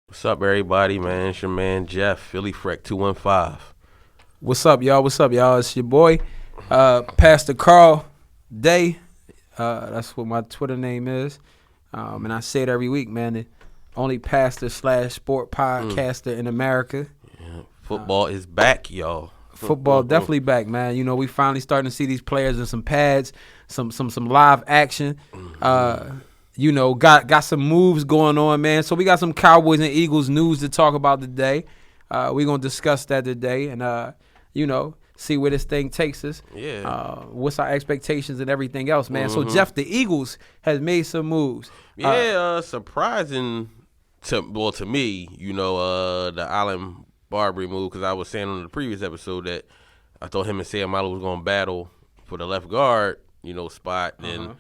What's up, everybody, man? It's your man Jeff, Philly Freck 215. What's up, y'all? What's up, y'all? It's your boy, Pastor Carl Day. That's what my Twitter name is. And I say it every week, man. The only pastor slash sport podcaster in America. Yeah, football is back, y'all. Football definitely back, man. You know, we finally starting to see these players in some pads, some live action. You know, got some moves going on, man. So we got some Cowboys and Eagles news to talk about today. We're gonna discuss that today, and you know, see where this thing takes us. Yeah. What's our expectations and everything else, man. So Jeff, the Eagles has made some moves. Surprising to me, the Allen Barbary move, because I was saying on the previous episode that I thought him and Sayamalo was going to battle for the left guard, spot. Then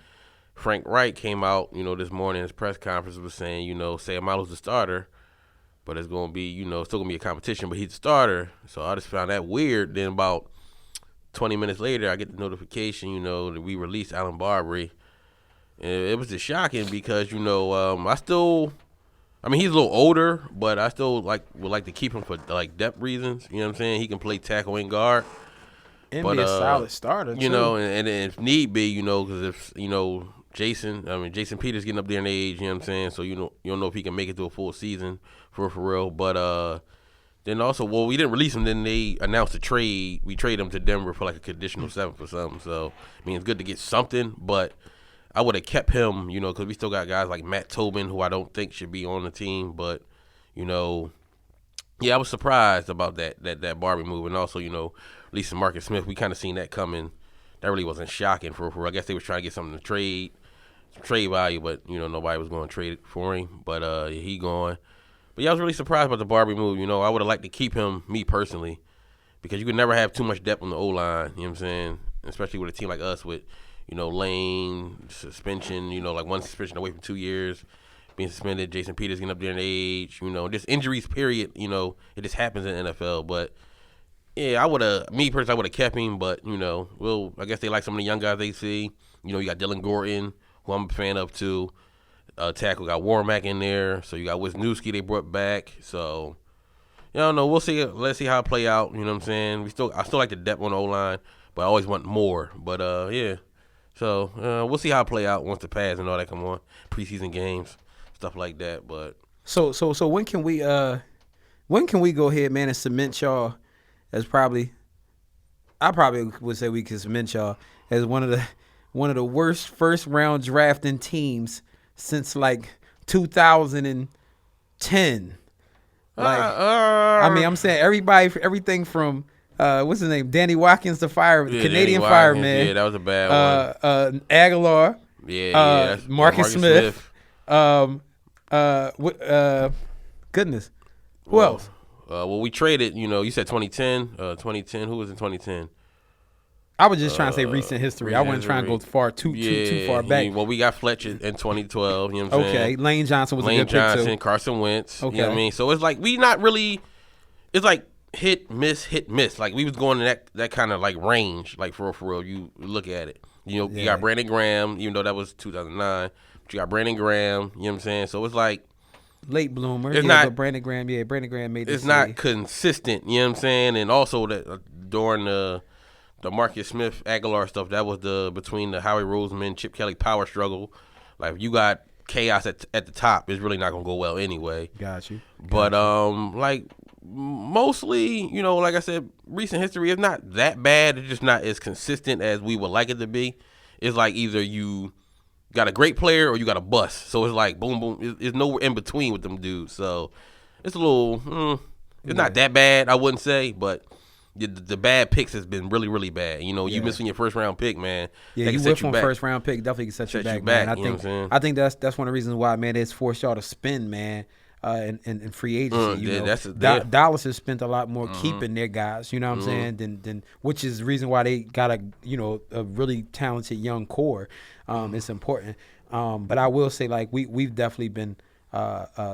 Frank Wright came out, this morning in his press conference was saying, Sayamalo's the starter, but it's going to be, still going to be a competition, but he's the starter. So I just found that weird. Then about 20 minutes later, I get the notification, that we released Allen Barbary. And it was just shocking because, he's a little older, but I still would like to keep him for depth reasons. You know what I'm saying? He can play tackle and guard. And be a solid starter, too. And if need be, because if Jason Peters getting up there in age, you know what I'm saying? So you don't know if he can make it to a full season for real. But then also, we didn't release him. Then they announced a trade. We traded him to Denver for like a conditional 7th or something. So it's good to get something, but I would have kept him, because we still got guys like Matt Tobin, who I don't think should be on the team. But, I was surprised about that Barbie move. And also, releasing Marcus Smith, we kind of seen that coming. That really wasn't shocking for real. I guess they was trying to get something to trade value, but, nobody was going to trade it for him. But he gone. But, I was really surprised about the Barbie move. I would have liked to keep him, me personally, because you could never have too much depth on the O-line, you know what I'm saying, especially with a team like us with – Lane, suspension, like one suspension away from 2 years, being suspended, Jason Peters getting up there in age, just injuries, period, it just happens in the NFL. But, yeah, I would have kept him, but, I guess they like some of the young guys they see. You got Dylan Gordon, who I'm a fan of, too. Tackle got Warmack in there, so you got Wisniewski they brought back. So, I don't know. We'll see. Let's see how it play out, you know what I'm saying? I still like the depth on the O-line, but I always want more. But, yeah. So we'll see how it play out once the pads and all that come on, preseason games, stuff like that. But so when can we go ahead, man, and cement y'all as I probably would say we can cement y'all as one of the worst first round drafting teams since like 2010. I'm saying everything from what's his name? Danny Watkins, the Canadian fireman. Yeah, that was a bad one. Aguilar. That's Marcus Smith. Goodness. Who else? We traded. You said 2010. 2010. Who was in 2010? I was just trying to say recent history. I wasn't trying to go too far back. We got Fletcher in 2012. You know what I'm saying? Okay. Lane Johnson was a good pick too. Carson Wentz. Okay. You know what I mean? So it's like we not really. It's like hit, miss. Like we was going in that kind of like range, like for real. You look at it. You got Brandon Graham, even though that was 2009. But you got Brandon Graham. You know what I'm saying? So it's like late bloomer. It's not Brandon Graham. Yeah, Brandon Graham made. It's not consistent. You know what I'm saying? And also that during the Marcus Smith Aguilar stuff, that was between the Howie Roseman, Chip Kelly power struggle. Like if you got chaos at the top, it's really not gonna go well anyway. Got you. But mostly, like I said, recent history is not that bad. It's just not as consistent as we would like it to be. It's like either you got a great player or you got a bust. So it's like boom, boom. It's nowhere in between with them dudes. So it's a little, it's not that bad, I wouldn't say, but the bad picks has been really, really bad. You missing your first round pick, man. Yeah, you whiff on first round pick definitely can set you back, man. I think that's one of the reasons why, man, it's forced y'all to spend, man. In free agency, Dallas has spent a lot more keeping their guys, you know what I'm saying, than which is the reason why they got a really talented young core. It's important, but I will say like we've definitely been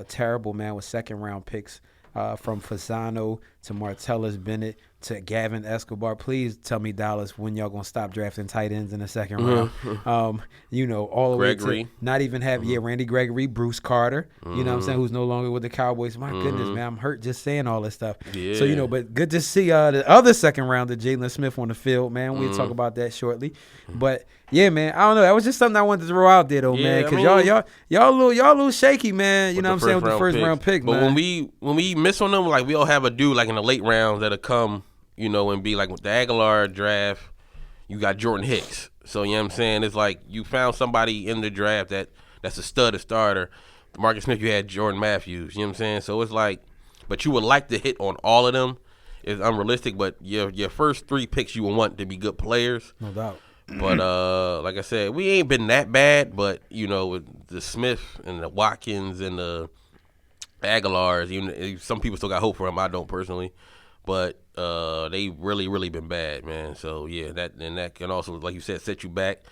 terrible, man, with second round picks from Fasano to Martellus Bennett to Gavin Escobar, please tell me, Dallas, when y'all gonna stop drafting tight ends in the second round. You know, all the Gregory. way to not even have Randy Gregory, Bruce Carter, you know what I'm saying, who's no longer with the Cowboys. My goodness, man, I'm hurt just saying all this stuff. Yeah. So, you know, but good to see the other second rounder, Jalen Smith, on the field, man. We'll talk about that shortly. But yeah, man, I don't know. That was just something I wanted to throw out there though, man. Because y'all a little shaky, man. You know what I'm saying, with the first round pick, man. But when we miss on them, like, we all have a dude like in the late rounds that'll come, you know, and be like with the Aguilar draft, you got Jordan Hicks. So, you know what I'm saying? It's like you found somebody in the draft that's a stud, a starter. Marcus Smith, you had Jordan Matthews. You know what I'm saying? So it's like, but you would like to hit on all of them. It's unrealistic, but your first 3 picks you would want to be good players. No doubt. But like I said, we ain't been that bad. But, you know, with the Smith and the Watkins and the Aguilars, even some people still got hope for them. I don't personally. But they really been bad, man. So yeah, that can also, like you said, set you back.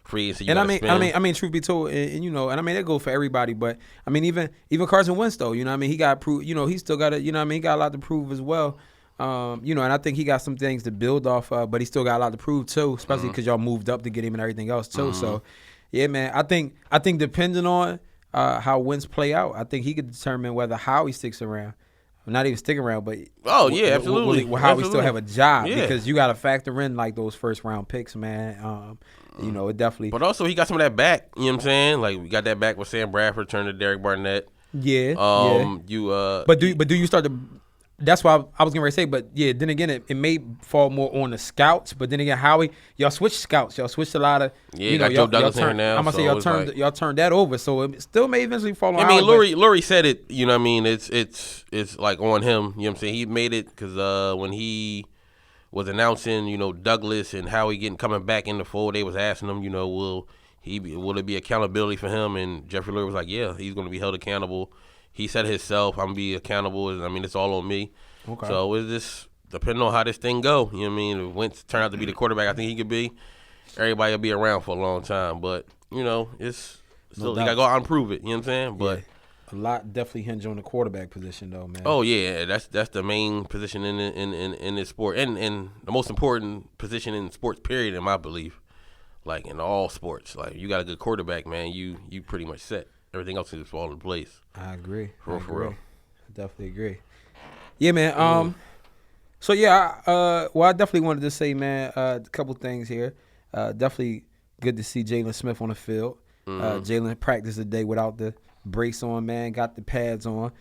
Free agency. And I mean, truth be told, and you know, and I mean, that goes for everybody. But I mean, even Carson Wentz, though, you know, what I mean, he got prove. You know, he still got you know, what I mean, he got a lot to prove as well. You know, and I think he got some things to build off of, but he still got a lot to prove too, especially because y'all moved up to get him and everything else too. So yeah, man, I think depending on how Wentz play out, I think he could determine whether Howie sticks around. Not even sticking around, but absolutely. How we still have a job, because you got to factor in like those first round picks, man. You know, it definitely. But also, he got some of that back. You know what I'm saying? Like, we got that back with Sam Bradford turned to Derek Barnett. Yeah. But do you start to? That's why I was going to say. But yeah, then again, it may fall more on the scouts. But then again, Howie, y'all switched scouts. Y'all switched a lot of. Yeah, you know, got Joe Douglas in here now. I'm gonna say y'all turned that over. So it still may eventually fall on. I mean, Lurie said it. You know what I mean? It's like on him. You know what I'm saying? He made it because when he was announcing, you know, Douglas and Howie coming back in the fold, they was asking him, you know, will it be accountability for him? And Jeffrey Lurie was like, yeah, he's going to be held accountable. He said himself, I'm going to be accountable. I mean, it's all on me. Okay. So it's just depending on how this thing go. You know what I mean? If Wentz turned out to be the quarterback I think he could be, everybody will be around for a long time. But, you know, it's still, you got to go out and prove it. You know what I'm saying? But a lot definitely hinge on the quarterback position, though, man. Oh yeah, that's the main position in this sport, and the most important position in sports. Period, in my belief, like in all sports, like you got a good quarterback, man, you pretty much set. Everything else is fall in place. I agree. For real. I definitely agree. Yeah, man. So yeah, well, I definitely wanted to say, man, a couple things here. Definitely good to see Jalen Smith on the field. Jalen practiced today without the brace on, man, got the pads on.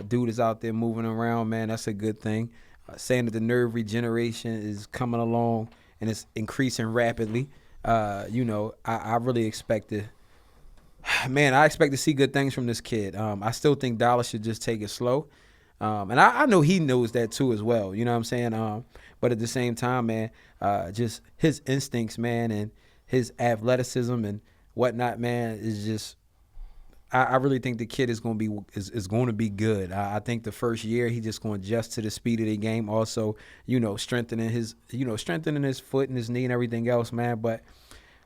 Dude is out there moving around, man. That's a good thing. Saying that the nerve regeneration is coming along and it's increasing rapidly. You know, I really expect to, man, I expect to see good things from this kid. I still think Dallas should just take it slow. And I know he knows that too as well. You know what I'm saying? But at the same time, man, just his instincts, man, and his athleticism and whatnot, man, is just, I really think the kid is going to be good. I think the first year he just going to adjust to the speed of the game. Also, you know, strengthening his foot and his knee and everything else, man. But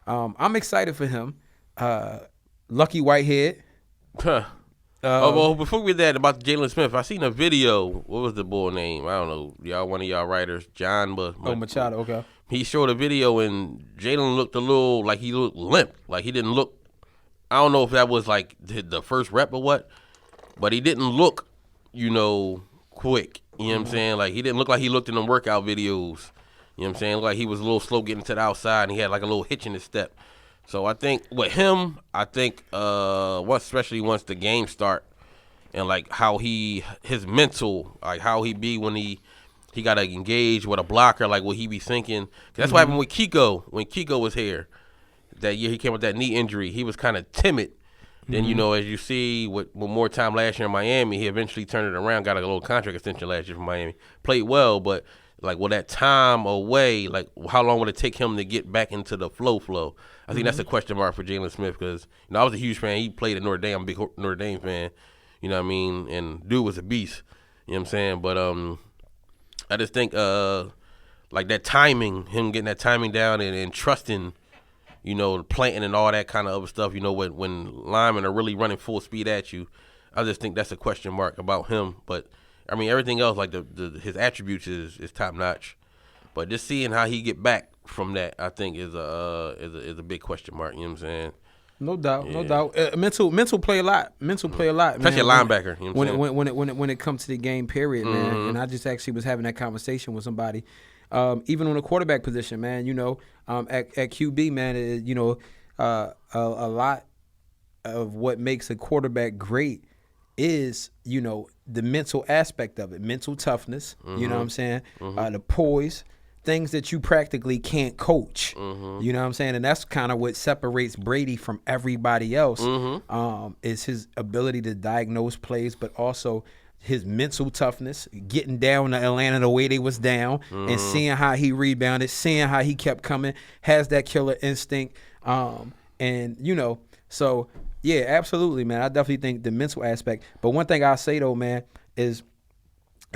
I'm excited for him. Lucky Whitehead. Well, before we get that about Jalen Smith, I seen a video. What was the boy name? I don't know. One of y'all writers, John. Machado. Okay. He showed a video and Jalen looked a little like he looked limp. Like he didn't look. I don't know if that was like the first rep or what, but he didn't look, you know, quick. You know what I'm saying? Like he didn't look like he looked in them workout videos. You know what I'm saying? Like he was a little slow getting to the outside and he had like a little hitch in his step. So I think with him, especially once the game start and like how his mental, like how he be when he got to engage with a blocker, like what he be thinking. 'Cause that's what happened with Kiko when Kiko was here. That year he came with that knee injury. He was kind of timid. Then, you know, as you see with more time last year in Miami, he eventually turned it around, got a little contract extension last year from Miami. Played well, but like with that time away, like how long would it take him to get back into the flow? I think that's a question mark for Jalen Smith because, you know, I was a huge fan. He played at Notre Dame. I'm a big Notre Dame fan. You know what I mean? And dude was a beast. You know what I'm saying? But I just think like that timing, him getting that timing down and trusting, you know, planting and all that kind of other stuff, you know, when linemen are really running full speed at you, I just think that's a question mark about him. But, I mean, everything else, like his attributes is top notch. But just seeing how he get back from that, I think is a big question mark. You know what I'm saying? No doubt, no doubt. Mental play a lot. Especially a linebacker. You know when it comes to the game, period, man. And I just actually was having that conversation with somebody, even on the quarterback position, man. At QB, man, a lot of what makes a quarterback great is, the mental aspect of it, mental toughness. You know what I'm saying? The poise. Things that you practically can't coach. You know what I'm saying? And that's kind of what separates Brady from everybody else, is his ability to diagnose plays, but also his mental toughness, getting down to Atlanta the way they was down, and seeing how he rebounded, seeing how he kept coming, has that killer instinct. So, yeah, absolutely, man. I definitely think the mental aspect. But one thing I'll say, though, man, is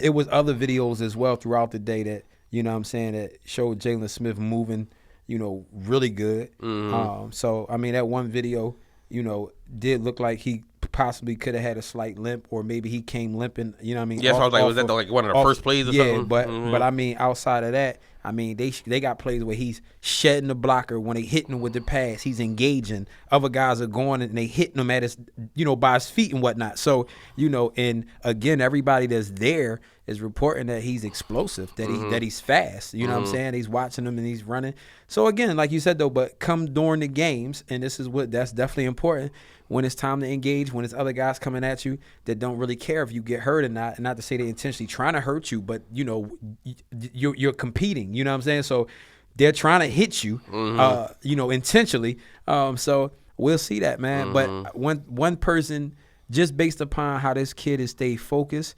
it was other videos as well throughout the day that, that showed Jaylon Smith moving, really good. So, that one video, did look like he possibly could have had a slight limp, or maybe he came limping, Yes, I was like, was that like one of the first plays or something? Yeah, but outside of that, they got plays where he's shedding the blocker when they hitting him with the pass. He's engaging. Other guys are going and they hitting him at his, by his feet and whatnot. So, and again, everybody that's there is reporting that he's explosive, that he's fast. You know what I'm saying? He's watching him and he's running. So again, like you said though, but come during the games, and this is that's definitely important, when it's time to engage, when it's other guys coming at you that don't really care if you get hurt or not, and not to say they intentionally trying to hurt you, but you're competing. You know what I'm saying? So they're trying to hit you, intentionally. So we'll see that, man. But one person, just based upon how this kid has stayed focused,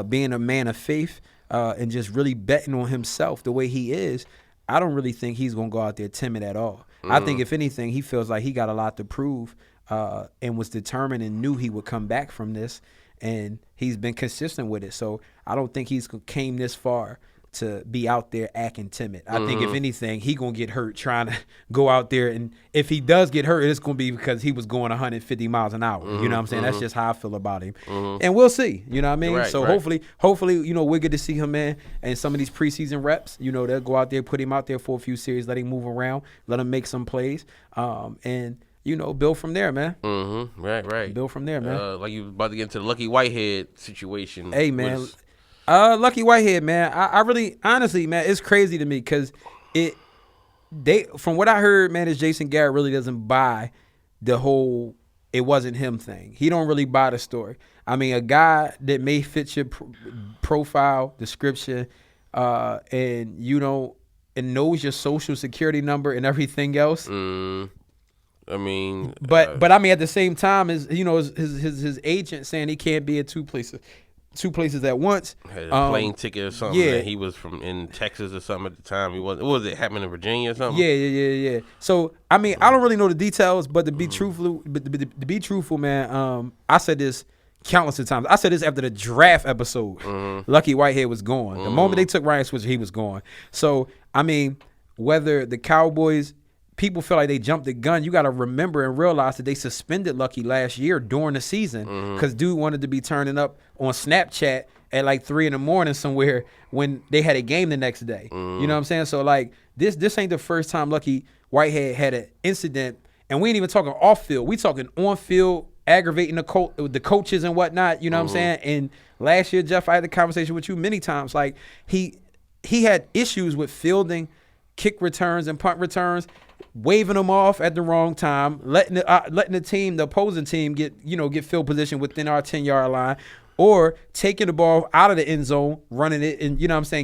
being a man of faith, and just really betting on himself the way he is, I don't really think he's going to go out there timid at all. I think, if anything, he feels like he got a lot to prove, and was determined and knew he would come back from this, and he's been consistent with it. So I don't think he's came this far to be out there acting timid. I think, if anything, he going to get hurt trying to go out there. And if he does get hurt, it's going to be because he was going 150 miles an hour. You know what I'm saying? That's just how I feel about him. And we'll see. You know what I mean? So hopefully, we're good to see him, man. And some of these preseason reps, they'll go out there, put him out there for a few series, let him move around, let him make some plays. And build from there, man. Right. Build from there, man. Like you about to get into the Lucky Whitehead situation. Hey, man. Lucky Whitehead, man. I really, honestly, man, it's crazy to me because from what I heard, man, is Jason Garrett really doesn't buy the whole it wasn't him thing. He don't really buy the story. A guy that may fit your profile description, and and knows your social security number and everything else. But at the same time, his agent saying he can't be at two places at once. Had a plane ticket or something. Yeah, that he was in Texas or something at the time. He was. What was it, happening in Virginia or something? Yeah. So I don't really know the details, but to be truthful, man, I said this countless of times. I said this after the draft episode. Lucky Whitehead was gone. The moment they took Ryan Switzer, he was gone. So whether the Cowboys, people feel like they jumped the gun, you got to remember and realize that they suspended Lucky last year during the season because dude wanted to be turning up on Snapchat at like 3 a.m. somewhere when they had a game the next day. You know what I'm saying? So like this ain't the first time Lucky Whitehead had an incident, and we ain't even talking off field. We talking on field, aggravating the coaches and whatnot. You know what I'm saying? And last year, Jeff, I had the conversation with you many times. Like he had issues with fielding kick returns and punt returns, waving them off at the wrong time, letting the opposing team get field position within our 10-yard line, or taking the ball out of the end zone, running it, and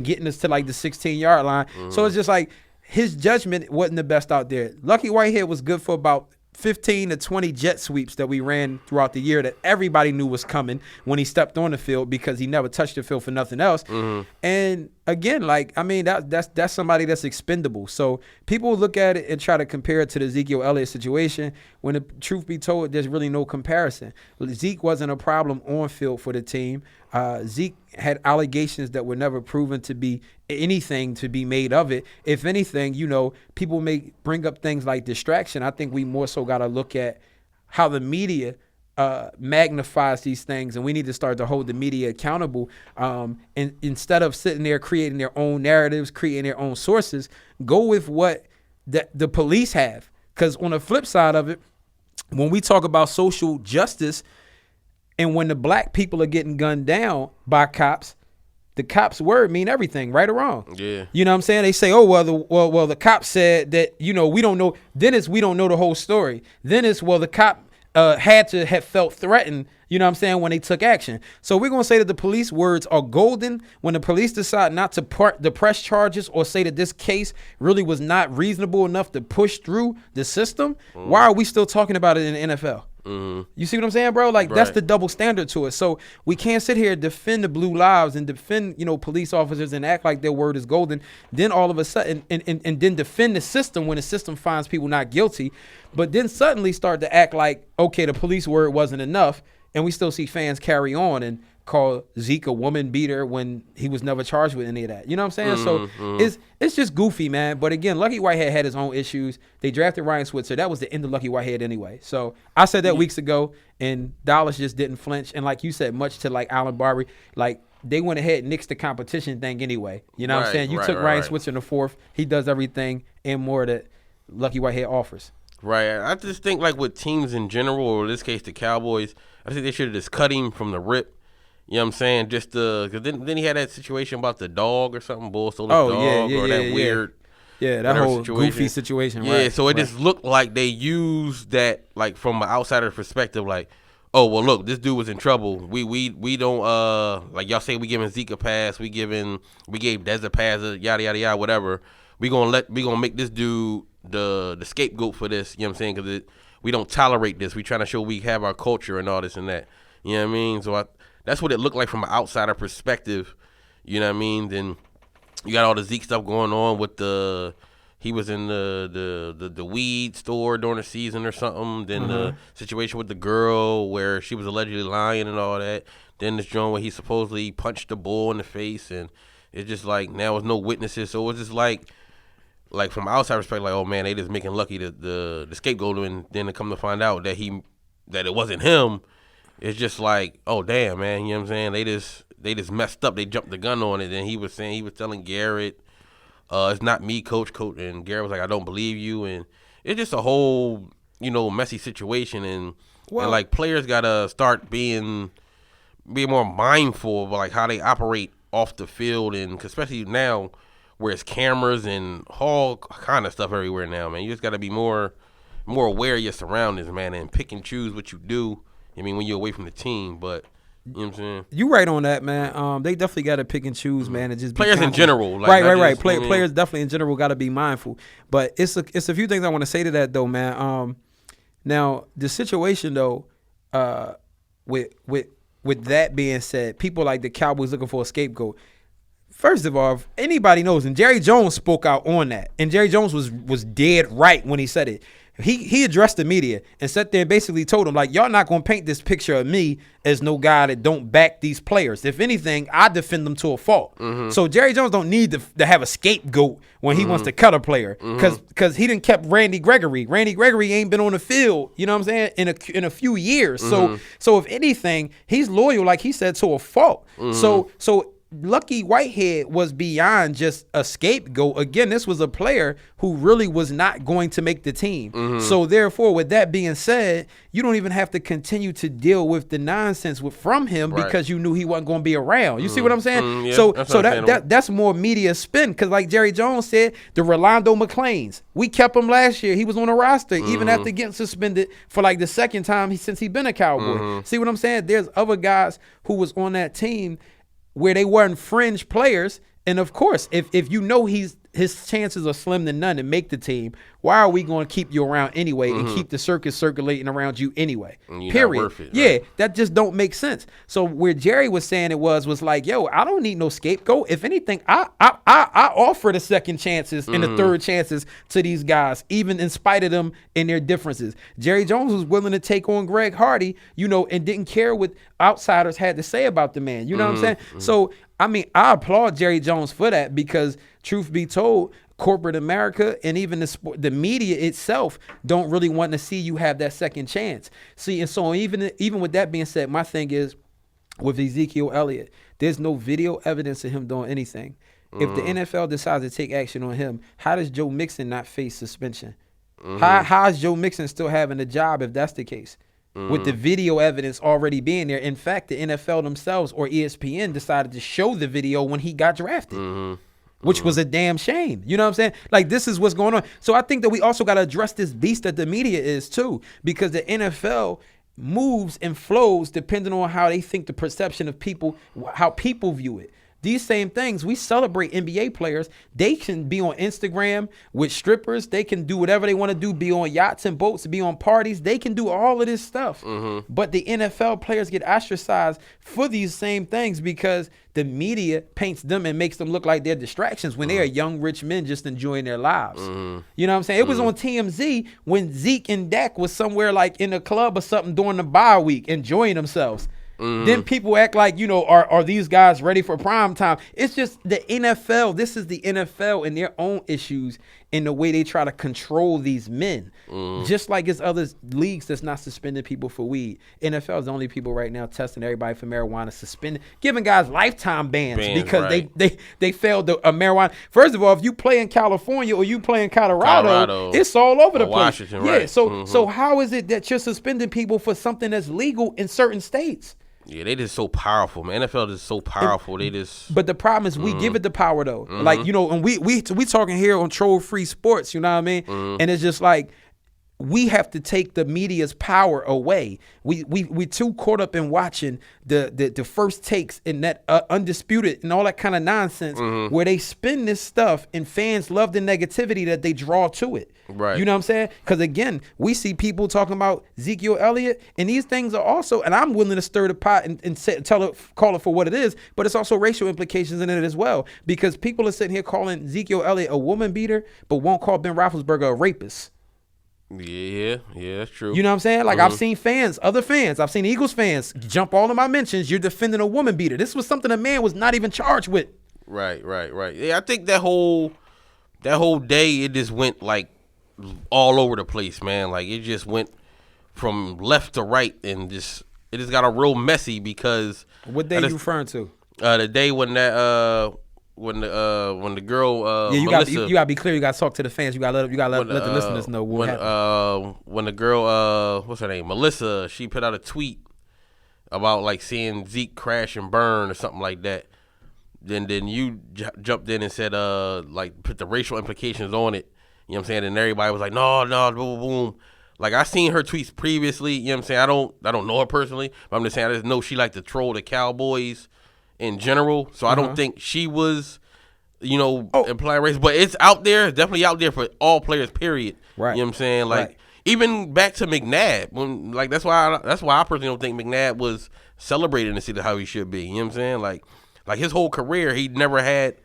getting us to like the 16-yard line. So it's just like his judgment wasn't the best out there. Lucky Whitehead was good for about 15 to 20 jet sweeps that we ran throughout the year that everybody knew was coming when he stepped on the field because he never touched the field for nothing else. And again, that's somebody that's expendable. So people look at it and try to compare it to the Ezekiel Elliott situation when the truth be told, there's really no comparison. Zeke wasn't a problem on field for the team. Zeke had allegations that were never proven to be anything to be made of it. If anything, people may bring up things like distraction. I think we more so got to look at how the media magnifies these things, and we need to start to hold the media accountable. And instead of sitting there creating their own narratives, creating their own sources, go with what the police have. Because on the flip side of it, when we talk about social justice, and when the black people are getting gunned down by cops, the cops' word mean everything, right or wrong. Yeah. You know what I'm saying? They say, oh, well, the cop said that, we don't know. Then it's we don't know the whole story. Then it's, well, the cop had to have felt threatened, you know what I'm saying, when they took action. So we're going to say that the police words are golden when the police decide not to press charges or say that this case really was not reasonable enough to push through the system. Why are we still talking about it in the NFL? You see what I'm saying, bro? Like, that's the double standard to it. So we can't sit here and defend the blue lives and defend, police officers and act like their word is golden. Then all of a sudden, and then defend the system when the system finds people not guilty. But then suddenly start to act like, okay, the police word wasn't enough. And we still see fans carry on and call Zeke a woman beater when he was never charged with any of that. You know what I'm saying? So it's just goofy, man. But again, Lucky Whitehead had his own issues. They drafted Ryan Switzer. That was the end of Lucky Whitehead anyway. So I said that weeks ago, and Dallas just didn't flinch. And like you said, much to like Allen Barbie, like they went ahead and nixed the competition thing anyway. You know what I'm saying? You took Ryan Switzer in the fourth. He does everything and more that Lucky Whitehead offers. Right. I just think like with teams in general, or in this case the Cowboys, I think they should have just cut him from the rip. You know what I'm saying? Just because then he had that situation about the dog or something, Bull stole his dog, or that weird. Yeah, that whole goofy situation. Yeah, right, so it just looked like they used that, like, from an outsider's perspective, like, oh, well, look, this dude was in trouble. We don't, like y'all say we giving Zeke a pass, we gave Dez a pass, yada, yada, yada, whatever. We gonna make this dude the scapegoat for this, you know what I'm saying? Because we don't tolerate this. We trying to show we have our culture and all this and that. You know what I mean? So that's what it looked like from an outsider perspective. You know what I mean? Then you got all the Zeke stuff going on with he was in the weed store during the season or something. Then the situation with the girl where she was allegedly lying and all that. Then this joint where he supposedly punched the bull in the face, and it's just like now there's no witnesses. So it's just like from an outside perspective, like, oh man, they just making Lucky the scapegoat, and then to come to find out that it wasn't him. It's just like, oh damn, man, you know what I'm saying? They just messed up. They jumped the gun on it. And he was telling Garrett, it's not me, coach. And Garrett was like, I don't believe you. And it's just a whole, messy situation. And like players gotta start being more mindful of like how they operate off the field, and especially now where it's cameras and all kind of stuff everywhere now, man. You just gotta be more aware of your surroundings, man, and pick and choose what you do. I mean, when you're away from the team, but you know what I'm saying? You right on that, man. They definitely got to pick and choose, man, and just players in general. Like, right. Players definitely in general got to be mindful. But it's a few things I want to say to that though, man. Now the situation though, with that being said, people like the Cowboys looking for a scapegoat. First of all, if anybody knows, and Jerry Jones spoke out on that, and Jerry Jones was dead right when he said it. He addressed the media and sat there and basically told them, like, y'all not going to paint this picture of me as no guy that don't back these players. If anything, I defend them to a fault. So Jerry Jones don't need to have a scapegoat when he wants to cut a player, because he didn't kept Randy Gregory. Randy Gregory ain't been on the field, you know what I'm saying, in a few years. So if anything, he's loyal, like he said, to a fault. So Lucky Whitehead was beyond just a scapegoat. Again, this was a player who really was not going to make the team. So therefore, with that being said, you don't even have to continue to deal with the nonsense from him, because you knew he wasn't going to be around. You see what I'm saying? Yeah, so that's more media spin, because like Jerry Jones said, the Rolando McClains, we kept him last year. He was on the roster even after getting suspended for like the second time since he's been a Cowboy. See what I'm saying? There's other guys who was on that team where they weren't fringe players. And of course, if you know his chances are slim to none to make the team, why are we going to keep you around anyway and keep the circus circulating around you anyway? Period. Worth it, yeah, that just don't make sense. So where Jerry was saying it was like, yo, I don't need no scapegoat. If anything, I offer the second chances and the third chances to these guys, even in spite of them and their differences. Jerry Jones was willing to take on Greg Hardy, and didn't care what outsiders had to say about the man. You know what I'm saying? So I mean, I applaud Jerry Jones for that, because truth be told, corporate America and even the media itself don't really want to see you have that second chance. See, and so even with that being said, my thing is with Ezekiel Elliott, there's no video evidence of him doing anything. If the NFL decides to take action on him, how does Joe Mixon not face suspension? How is Joe Mixon still having a job if that's the case? With the video evidence already being there. In fact, the NFL themselves or ESPN decided to show the video when he got drafted, which was a damn shame. You know what I'm saying? Like, this is what's going on. So I think that we also got to address this beast that the media is too, because the NFL moves and flows depending on how they think the perception of people, how people view it. These same things, we celebrate NBA players. They can be on Instagram with strippers. They can do whatever they want to do, be on yachts and boats, be on parties. They can do all of this stuff. But the NFL players get ostracized for these same things because the media paints them and makes them look like they're distractions when they are young, rich men just enjoying their lives. You know what I'm saying? It was on TMZ when Zeke and Dak was somewhere like in a club or something during the bye week enjoying themselves. Then people act like, are these guys ready for prime time? It's just the NFL. This is the NFL and their own issues in the way they try to control these men. Just like it's other leagues that's not suspending people for weed. NFL is the only people right now testing everybody for marijuana, suspending, giving guys lifetime bans because they failed the marijuana. First of all, if you play in California or you play in Colorado, it's all over the place. Washington, right. So how is it that you're suspending people for something that's legal in certain states? Yeah, they just so powerful, man. NFL is so powerful. But the problem is we give it the power though. Like, and we talking here on Troll Free Sports, you know what I mean? And it's just like we have to take the media's power away. We too caught up in watching the first takes and that Undisputed and all that kind of nonsense where they spin this stuff and fans love the negativity that they draw to it. Right. You know what I'm saying? Because again, we see people talking about Ezekiel Elliott, and these things are also, and I'm willing to stir the pot and call it for what it is, but it's also racial implications in it as well. Because people are sitting here calling Ezekiel Elliott a woman beater, but won't call Ben Roethlisberger a rapist. Yeah, that's true. You know what I'm saying? Like I've seen other fans, I've seen Eagles fans jump all of my mentions. You're defending a woman beater. This was something a man was not even charged with. Right. Yeah, I think that whole day it just went like all over the place, man. Like it just went from left to right and it just got a real messy because. What day you referring to? The day when that when the girl you Melissa, gotta be clear. You gotta talk to the fans. You gotta let the listeners know what happened. When the girl what's her name, Melissa, she put out a tweet about like seeing Zeke crash and burn or something like that. Then you jumped in and said like put the racial implications on it. You know what I'm saying? And everybody was like, no, boom, boom. Like I seen her tweets previously. You know what I'm saying? I don't know her personally, but I'm just saying I just know she liked to troll the Cowboys in general, so I don't think she was, implying race. But it's out there, definitely out there for all players. Period. Right. You know what I'm saying? Like even back to McNabb, when that's why I personally don't think McNabb was celebrated in the city how he should be. You know what I'm saying? Like his whole career, he never had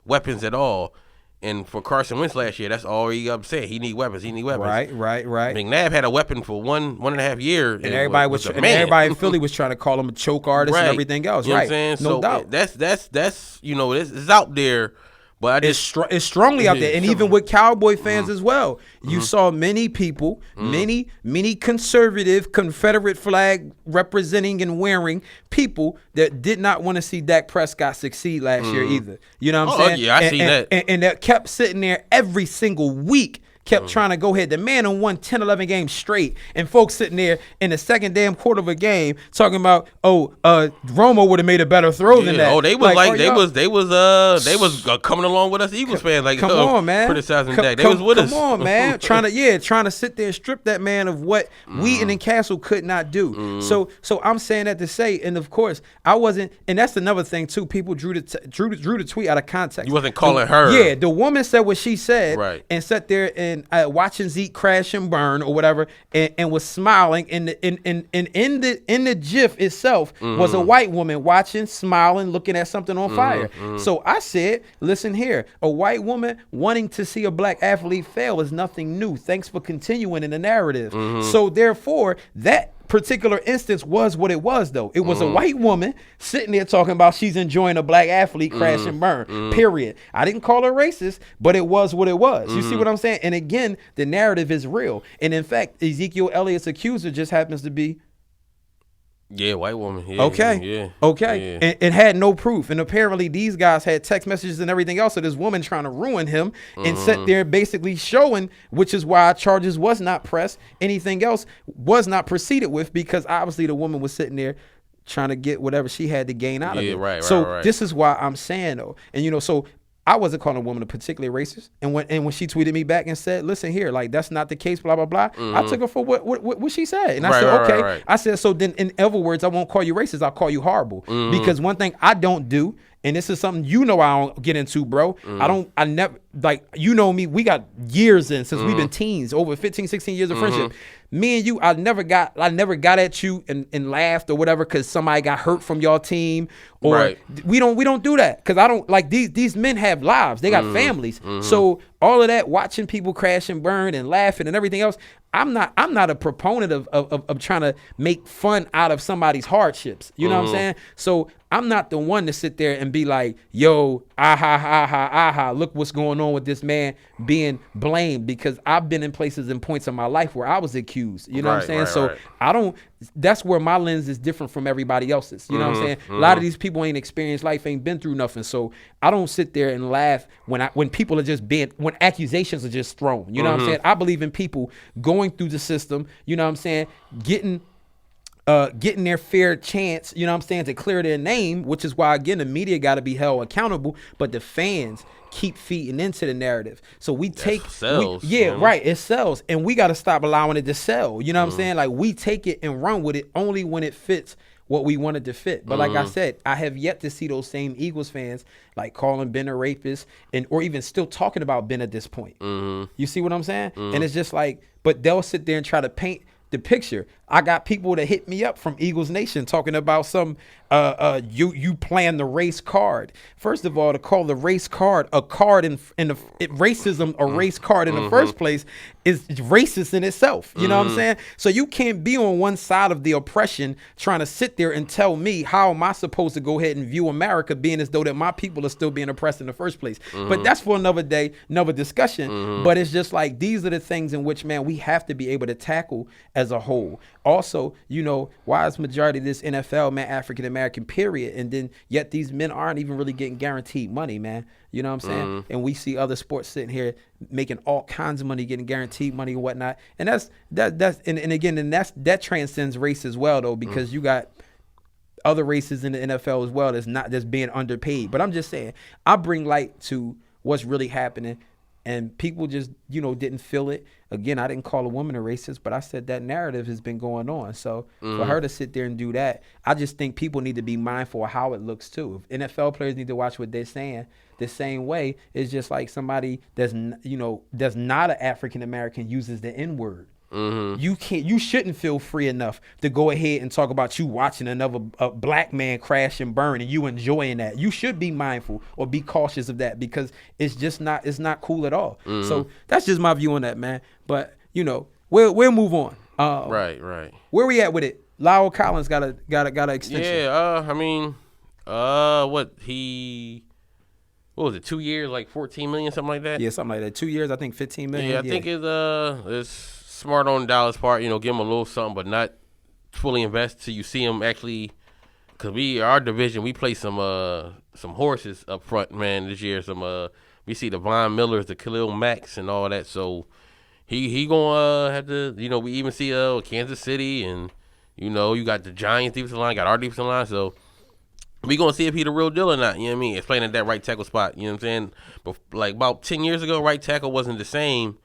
weapons at all. And for Carson Wentz last year, that's all he upset. He need weapons. Right. McNabb had a weapon for one and a half years. And everybody in Philly was trying to call him a choke artist and everything else. You know what I'm saying? No doubt. That's it's out there. But it's strongly out there, and even with Cowboy fans as well. You saw many people, many conservative Confederate flag representing and wearing people that did not want to see Dak Prescott succeed last year either. You know what I'm saying? Yeah, I see that. And that kept sitting there every single week. Kept trying to go ahead. The man won 10, 11 games straight. And folks sitting there in the second damn quarter of a game talking about, Romo would have made a better throw than that. Oh, they was they was coming along with us Eagles fans. Like, come on, man. Criticizing Dak. They was with us. Come on, man. trying to sit there and strip that man of what Wheaton and Castle could not do. So I'm saying that to say, and of course, I wasn't, and that's another thing too. People drew the tweet out of context. You wasn't calling her. Yeah, the woman said what she said, right, and sat there and watching Zeke crash and burn or whatever, and was smiling. And in the GIF itself was a white woman watching, smiling, looking at something on fire. So I said, listen here, a white woman wanting to see a black athlete fail is nothing new. Thanks for continuing in the narrative. So therefore, that particular instance was what it was, though. It was a white woman sitting there talking about she's enjoying a black athlete crash and burn, period. I didn't call her racist, but it was what it was. You see what I'm saying? And again, the narrative is real. And in fact, Ezekiel Elliott's accuser just happens to be white woman. Yeah, okay. And had no proof. And apparently these guys had text messages and everything else of this woman trying to ruin him and sat there basically showing, which is why charges was not pressed. Anything else was not proceeded with, because obviously the woman was sitting there trying to get whatever she had to gain out of it. Right. This is why I'm saying, though. And, so I wasn't calling a woman a particularly racist. And when she tweeted me back and said, listen here, like, that's not the case, blah, blah, blah, I took her for what she said. And I said, okay. Right. I said, so then in other words, I won't call you racist. I'll call you horrible. Because one thing I don't do, and this is something I don't get into, bro. I never, like, you know me, we got years in since we've been teens, over 15, 16 years of friendship. Me and you, I never got at you and laughed or whatever because somebody got hurt from your team, or we don't do that, because I don't, like, these men have lives, they got families. So all of that, watching people crash and burn and laughing and everything else, I'm not a proponent of trying to make fun out of somebody's hardships. You know what I'm saying? So I'm not the one to sit there and be like, yo, look what's going on with this man being blamed, because I've been in places and points in my life where I was accused. You know what I'm saying? So I don't, that's where my lens is different from everybody else's. You know what I'm saying? A lot of these people ain't experienced life, ain't been through nothing. So I don't sit there and laugh when people are just when accusations are just thrown. You know what I'm saying? I believe in people going through the system, you know what I'm saying, getting their fair chance, you know what I'm saying, to clear their name, which is why, again, the media got to be held accountable, but the fans keep feeding into the narrative. So we take, it sells, and we got to stop allowing it to sell. You know what I'm saying? Like, we take it and run with it only when it fits what we wanted to fit. But like I said, I have yet to see those same Eagles fans like calling Ben a rapist, or even still talking about Ben at this point. You see what I'm saying? And it's just like, but they'll sit there and try to paint the picture. I got people that hit me up from Eagles Nation talking about some you playing the race card. First of all, to call the race card a card in the racism a race card in the first place is racist in itself. You know what I'm saying? So you can't be on one side of the oppression trying to sit there and tell me how am I supposed to go ahead and view America, being as though that my people are still being oppressed in the first place. But that's for another day, another discussion. But it's just like, these are the things in which, man, we have to be able to tackle as a whole. Also, why is majority of this NFL, man, African American, period, and then yet these men aren't even really getting guaranteed money, man. You know what I'm saying? And we see other sports sitting here making all kinds of money, getting guaranteed money and whatnot. And that transcends race as well, though, because you got other races in the NFL as well that's being underpaid. But I'm just saying, I bring light to what's really happening. And people just, didn't feel it. Again, I didn't call a woman a racist, but I said that narrative has been going on. So for her to sit there and do that, I just think people need to be mindful of how it looks too. If NFL players need to watch what they're saying, the same way, it's just like somebody that's not an African American uses the N-word. You shouldn't feel free enough to go ahead and talk about you watching another black man crash and burn and you enjoying that. You should be mindful or be cautious of that, because it's not cool at all. So that's just my view on that, man. But we'll move on. Right. Where we at with it? La'el Collins got a extension. Yeah, what was it, 2 years, like 14 million, something like that? Yeah, something like that. 2 years, I think 15 million. Yeah, I think it's smart on Dallas' part, give him a little something, but not fully invest till you see him actually. Cause our division, we play some horses up front, man, this year. We see the Von Millers, the Khalil Macks, and all that. So he gonna have to, we even see Kansas City, and you got the Giants defensive line, got our defensive line. So we gonna see if he the real deal or not. You know what I mean? It's playing at that right tackle spot. You know what I'm saying? But like about 10 years ago, right tackle wasn't the same.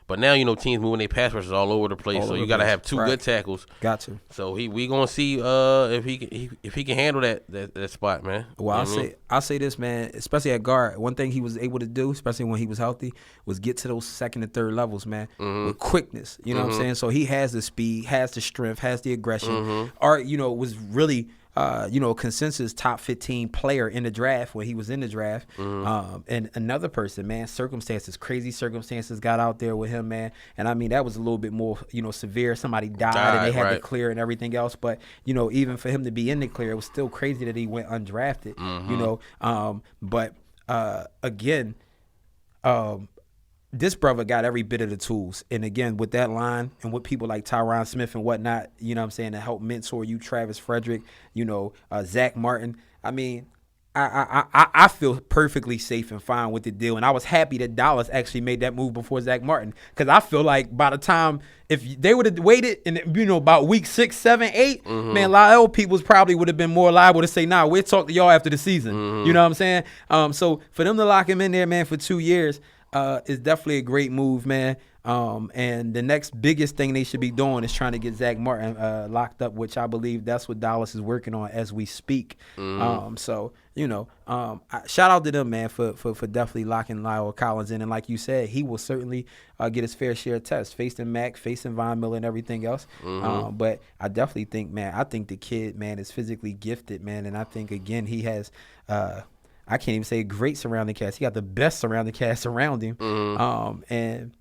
But now, teams moving their pass rushers all over the place, so you got to have two good tackles. Got to. So we gonna see if he can handle that spot, man. Well, I'll say this, man. Especially at guard, one thing he was able to do, especially when he was healthy, was get to those second and third levels, man, with quickness. You know what I'm saying? So he has the speed, has the strength, has the aggression. Art, was really consensus top 15 player in the draft when he was in the draft. And another person, man, crazy circumstances got out there with him, man. And I mean, that was a little bit more, severe. Somebody died and they had to clear and everything else. But, even for him to be in the clear, it was still crazy that he went undrafted, again, this brother got every bit of the tools. And again, with that line and with people like Tyron Smith and whatnot, to help mentor you, Travis Frederick, Zach Martin. I mean, I feel perfectly safe and fine with the deal. And I was happy that Dallas actually made that move before Zach Martin. Because I feel like by the time, if they would have waited and, about week 6, 7, 8, man, a lot of people probably would have been more liable to say, nah, we'll talk to y'all after the season. You know what I'm saying? So for them to lock him in there, man, for 2 years, is definitely a great move, man. And the next biggest thing they should be doing is trying to get Zach Martin locked up, which I believe that's what Dallas is working on as we speak. So, shout out to them, man, for definitely locking La'el Collins in. And like you said, he will certainly get his fair share of tests, facing Mac, facing Von Miller and everything else. But I definitely think, man, the kid, man, is physically gifted, man. And I think, again, he has I can't even say great surrounding cast. He got the best surrounding cast around him. And,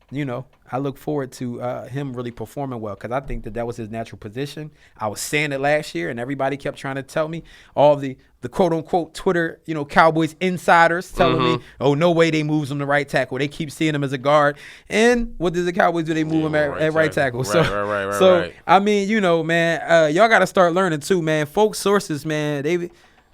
I look forward to him really performing well because I think that was his natural position. I was saying it last year, and everybody kept trying to tell me, all the quote-unquote Twitter, Cowboys insiders telling me, oh, no way they moves him to right tackle. They keep seeing him as a guard. And what does the Cowboys do? They move him at right tackle. Right. I mean, man, y'all got to start learning too, man. Folks' sources, man,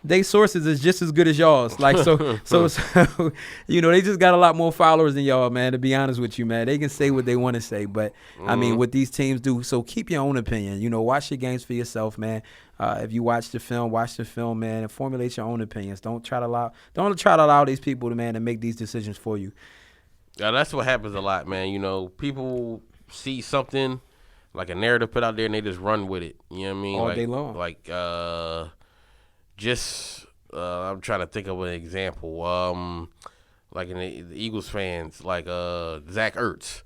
they sources is just as good as y'all's. Like, so they just got a lot more followers than y'all, man, to be honest with you, man. They can say what they want to say, but I mean, what these teams do. So keep your own opinion, watch your games for yourself, man. If you watch the film, man, and formulate your own opinions. Don't try to allow these people to make these decisions for you. Yeah, that's what happens a lot, man. People see something like a narrative put out there and they just run with it. You know what I mean? All day long. Like, I'm trying to think of an example. Like in the Eagles fans, like Zach Ertz.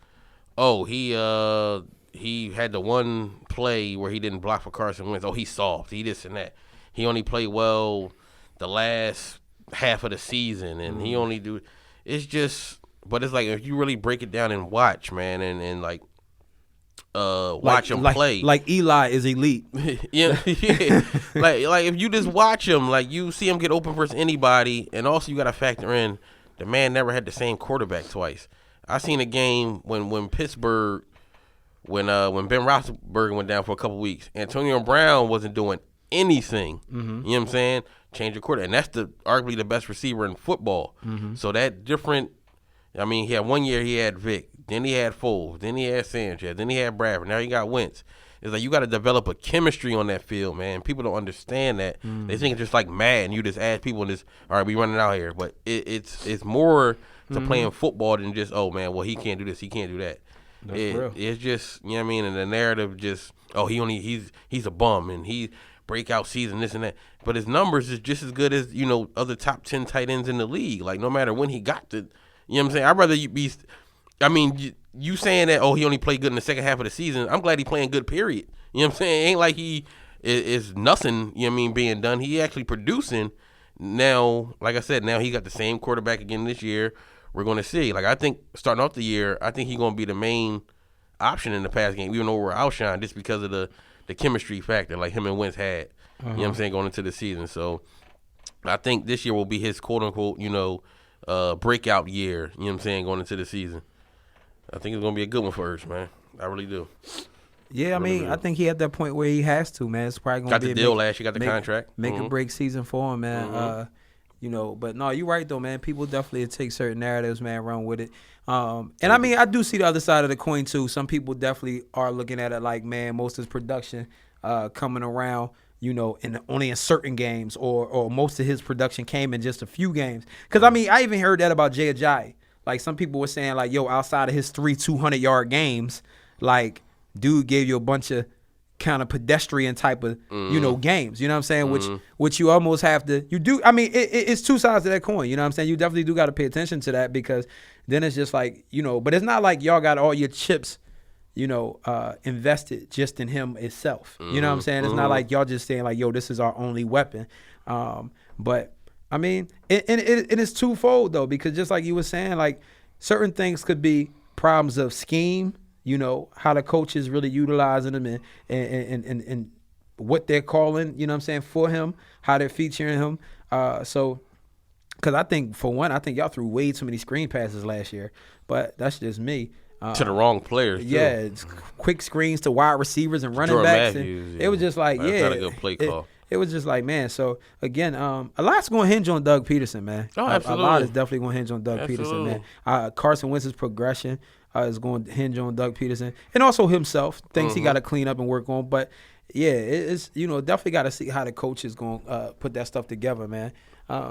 Oh, he had the one play where he didn't block for Carson Wentz. Oh, he's soft. He this and that. He only played well the last half of the season, and he only do. It's just, but it's like if you really break it down and watch, man, and like. Watch him play. Like Eli is elite. yeah. Like if you just watch him, like you see him get open versus anybody, and also you got to factor in the man never had the same quarterback twice. I seen a game when Pittsburgh, when Ben Roethlisberger went down for a couple weeks, Antonio Brown wasn't doing anything. You know what I'm saying? Change your quarterback, and that's arguably the best receiver in football. So that different. I mean, he had 1 year he had Vic, then he had Foles, then he had Sanchez, then he had Bradford. Now he got Wentz. It's like you got to develop a chemistry on that field, man. People don't understand that. They think it's just like Madden. You just add people and just, all right, we running out here. But it's more to playing football than just, oh, man, well, he can't do this, he can't do that. That's real. It's just, you know what I mean? And the narrative just, oh, he's a bum and he breakout season, this and that. But his numbers is just as good as, other top 10 tight ends in the league. Like, no matter when he got to. You know what I'm saying? I'd rather you be – I mean, you saying that, oh, he only played good in the second half of the season. I'm glad he playing good, period. You know what I'm saying? It ain't like he is nothing, you know what I mean, being done. He actually producing. Now, like I said, now he got the same quarterback again this year. We're going to see. Like, I think starting off the year, I think he's going to be the main option in the pass game, even though we're outshined just because of the chemistry factor like him and Wentz had, you know what I'm saying, going into the season. So I think this year will be his quote-unquote, breakout year, you know what I'm saying, going into the season. I think it's going to be a good one for Ertz, man. I really do. Yeah, I mean, I think he at that point where he has to, man. It's probably going to be got the deal last year, got the contract. Make a break season for him, man. But no, you're right, though, man. People definitely take certain narratives, man, run with it. And I mean, I do see the other side of the coin, too. Some people definitely are looking at it like, man, most of his production coming around, only in certain games, or most of his production came in just a few games. Because, I mean, I even heard that about Jay Ajayi. Like, some people were saying, like, yo, outside of his 3 200-yard games, like, dude gave you a bunch of kind of pedestrian type of, games. You know what I'm saying? Which you almost have to – you do – I mean, it's two sides of that coin. You know what I'm saying? You definitely do got to pay attention to that because then it's just like, but it's not like y'all got all your chips – invested just in him itself. You know what I'm saying? It's not like y'all just saying like, yo, this is our only weapon. But I mean, it is twofold though, because just like you were saying, like certain things could be problems of scheme, how the coach is really utilizing him and what they're calling, for him, how they're featuring him. So, because I think, for one, y'all threw way too many screen passes last year, but that's just me. To the wrong players, too. Yeah, it's quick screens to wide receivers and running backs. And it was just like, that's not a good play call. It was just like, man. So again, a lot's going to hinge on Doug Peterson, man. Oh, absolutely. A lot is definitely going to hinge on Doug Peterson, man. Carson Wentz's progression is going to hinge on Doug Peterson, and also himself. Things he got to clean up and work on. But yeah, it's definitely got to see how the coach is going to put that stuff together, man.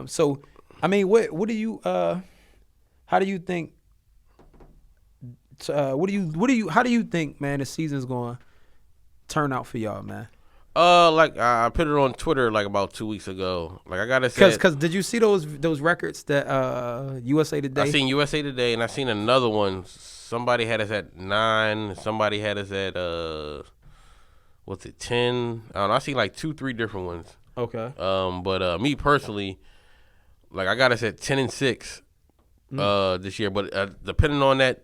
So I mean, what do you? How do you think? How do you think, man, the season's going to turn out for y'all, man? Like I put it on Twitter like about 2 weeks ago. Like I gotta say, because did you see those records that USA Today? I seen USA Today, and I seen another one. Somebody had us at 9. Somebody had us at 10? I don't know. I seen like 2-3 different ones. Okay. But me personally, like I got us at 10-6 this year. But depending on that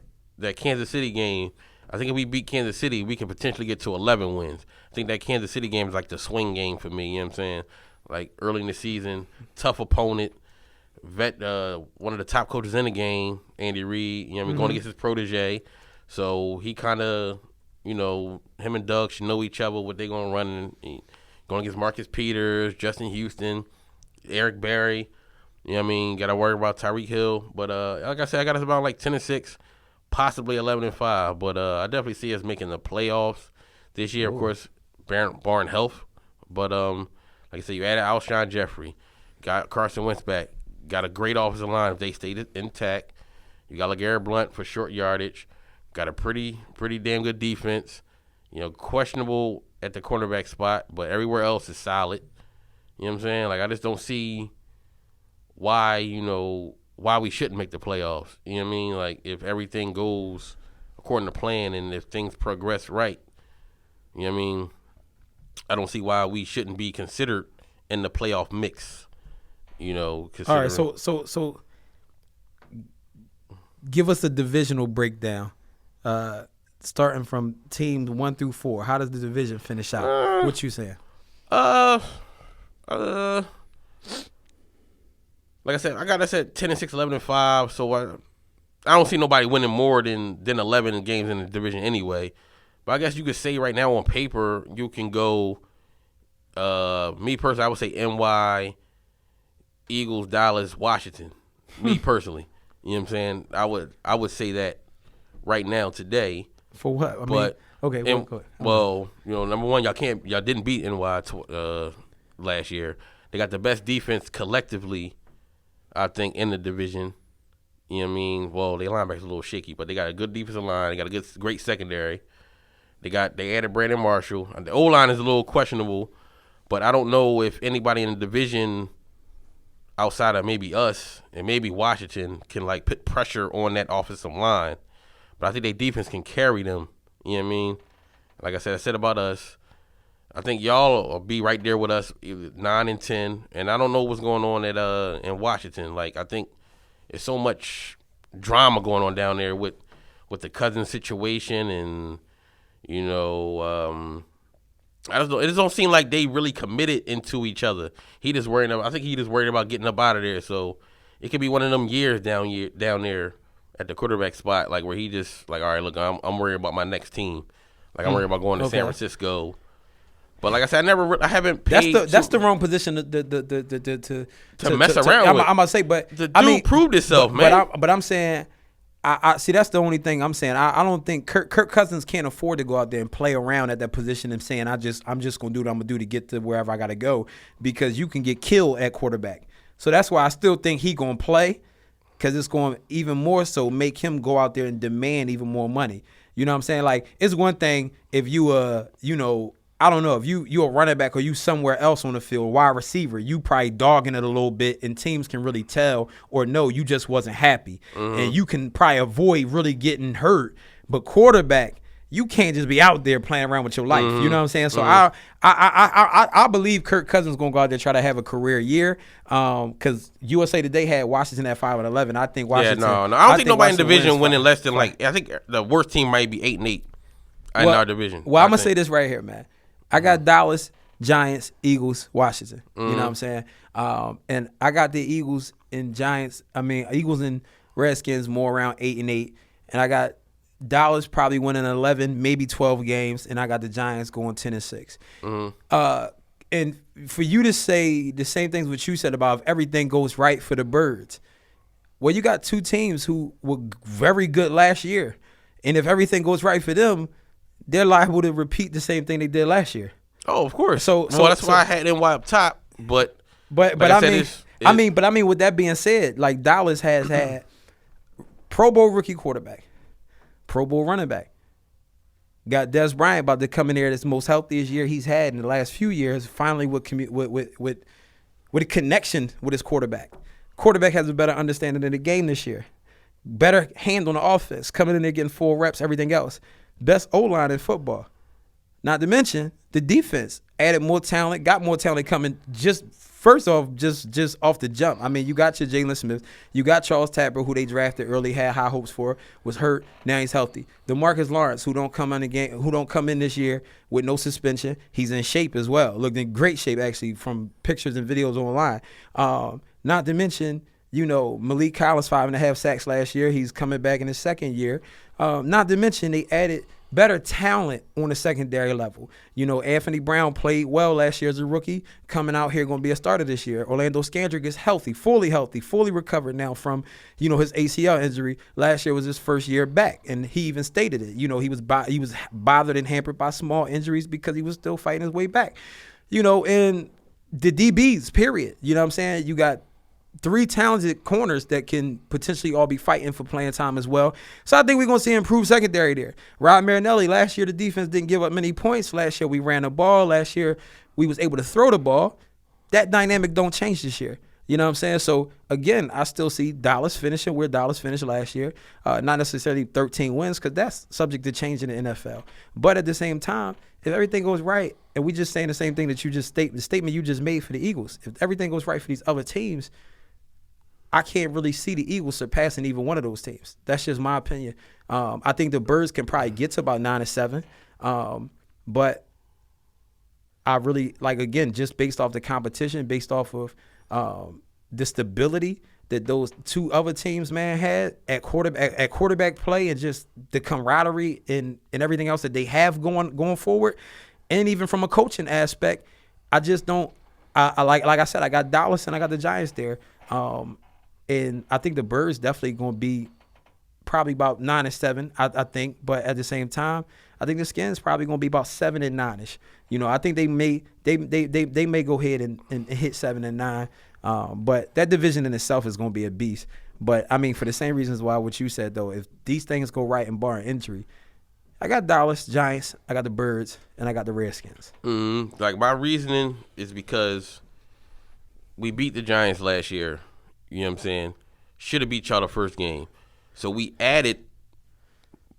Kansas City game, I think if we beat Kansas City, we can potentially get to 11 wins. I think that Kansas City game is like the swing game for me, you know what I'm saying? Like early in the season, tough opponent, one of the top coaches in the game, Andy Reid, going against his protege. So he kind of, him and Doug should know each other, what they're going to run. Going against Marcus Peters, Justin Houston, Eric Berry. You know what I mean? Got to worry about Tyreek Hill. But like I said, I got us about like 10-6. Possibly 11-5, but I definitely see us making the playoffs this year. Ooh. Of course, barring health. But like I said, you added Alshon Jeffrey, got Carson Wentz back, got a great offensive line if they stayed intact. You got LeGarrette Blount for short yardage, got a pretty damn good defense. Questionable at the cornerback spot, but everywhere else is solid. You know what I'm saying? Like I just don't see why we shouldn't make the playoffs. You know what I mean? Like, if everything goes according to plan and if things progress right, you know what I mean? I don't see why we shouldn't be considered in the playoff mix, All right, so give us a divisional breakdown, starting from teams 1 through 4. How does the division finish out? What you saying? Like I said, I got us at 10-6, 11-5. So I don't see nobody winning more than 11 games in the division anyway. But I guess you could say right now on paper you can go. Me personally, I would say NY, Eagles, Dallas, Washington. Me personally, you know what I'm saying? I would say that right now today. For what? Okay. Go ahead. Well, number one, y'all didn't beat NY last year. They got the best defense collectively, I think, in the division. You know what I mean? Well, their linebackers a little shaky, but they got a good defensive line. They got a great secondary. They added Brandon Marshall. The O-line is a little questionable, but I don't know if anybody in the division outside of maybe us and maybe Washington can like put pressure on that offensive line. But I think their defense can carry them. You know what I mean? Like I said about us. I think y'all will be right there with us, 9 and 10, and I don't know what's going on in Washington. Like I think there's so much drama going on down there with the Cousins situation, and I just don't. It just don't seem like they really committed into each other. I think he just worried about getting up out of there. So it could be one of them years down there at the quarterback spot, like where he just like, all right, look, I'm worried about my next team. Like I'm worried about going to San Francisco. But like I said, I haven't paid. That's the wrong position to mess around with. I'm gonna say, but the dude proved himself, man. But I'm saying, I see. That's the only thing I'm saying. I don't think Kirk Cousins can't afford to go out there and play around at that position and saying I'm just gonna do what I'm gonna do to get to wherever I gotta go, because you can get killed at quarterback. So that's why I still think he gonna play, because it's going to even more so make him go out there and demand even more money. You know what I'm saying? Like, it's one thing if you I don't know, if you a running back or you somewhere else on the field, wide receiver, you probably dogging it a little bit, and teams can really tell or know you just wasn't happy. And you can probably avoid really getting hurt. But quarterback, you can't just be out there playing around with your life. You know what I'm saying? So I believe Kirk Cousins going to go out there and try to have a career year. Because USA Today had Washington at 5-11. I think Washington. Yeah, no. I don't think nobody in the division winning less than I think the worst team might be 8-8 in our division. Well, I'm gonna say this right here, man. I got Dallas, Giants, Eagles, Washington. You know what I'm saying? And I got the Eagles and Eagles and Redskins more around 8-8, and I got Dallas probably winning 11, maybe 12 games, and I got the Giants going 10-6. And for you to say the same things what you said about if everything goes right for the Birds, well, you got two teams who were very good last year, and if everything goes right for them, they're liable to repeat the same thing they did last year. Oh, of course. So that's why I had NY up top. But I mean, with that being said, like Dallas has had Pro Bowl rookie quarterback, Pro Bowl running back. Got Dez Bryant about to come in there. That's the most healthiest year he's had in the last few years. Finally, with a connection with his quarterback. Quarterback has a better understanding of the game this year. Better hand on the offense. Coming in there getting full reps. Everything else. Best O-line in football. Not to mention the defense added more talent. Got more talent coming. Just first off, just off the jump. I mean, you got your Jalen Smith. You got Charles Tapper, who they drafted early, had high hopes for, was hurt. Now he's healthy. DeMarcus Lawrence, who don't come in this year with no suspension. He's in shape as well. Looked in great shape, actually, from pictures and videos online. Not to mention, Malik Collins, 5.5 sacks last year. He's coming back in his second year. Not to mention, they added better talent on the secondary level. Anthony Brown played well last year as a rookie, coming out here going to be a starter this year. Orlando Scandrick is healthy, fully recovered now from, his ACL injury. Last year was his first year back, and he even stated it. He was bothered and hampered by small injuries because he was still fighting his way back. And the DBs, period. You know what I'm saying? You got 3 talented corners that can potentially all be fighting for playing time as well. So I think we're going to see improved secondary there. Rod Marinelli, last year the defense didn't give up many points. Last year we ran the ball. Last year we was able to throw the ball. That dynamic don't change this year. You know what I'm saying? So, again, I still see Dallas finishing where Dallas finished last year. Not necessarily 13 wins because that's subject to change in the NFL. But at the same time, if everything goes right, and we just saying the same thing that the statement you just made for the Eagles, if everything goes right for these other teams, I can't really see the Eagles surpassing even one of those teams. That's just my opinion. I think the Birds can probably get to about 9-7. But I really, again, just based off the competition, based off of the stability that those two other teams, man, had at quarterback play, and just the camaraderie and everything else that they have going forward, and even from a coaching aspect, I just don't. Like I said, I got Dallas and I got the Giants there. And I think the Birds definitely going to be probably about 9-7, I think. But at the same time, I think the Skins probably going to be about 7 and 9ish. I think they may go ahead and hit 7 and 9. But that division in itself is going to be a beast. But I mean, for the same reasons why what you said though, if these things go right and barring injury, I got Dallas, Giants, I got the Birds, and I got the Redskins. My reasoning is because we beat the Giants last year. You know what I'm saying? Should have beat y'all the first game. So we added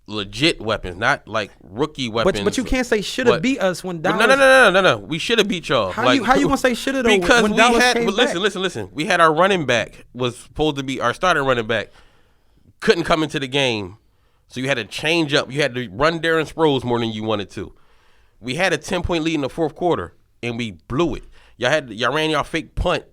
legit weapons, not like rookie weapons. But you can't say should have beat us when Dallas. No. We should have beat y'all. How you gonna say should have though? Because when we Dallas had. Came back? Listen. We had our running back was supposed to be our starting running back. Couldn't come into the game, so you had to change up. You had to run Darren Sproles more than you wanted to. We had a 10-point lead in the fourth quarter, and we blew it. Y'all ran y'all fake punt.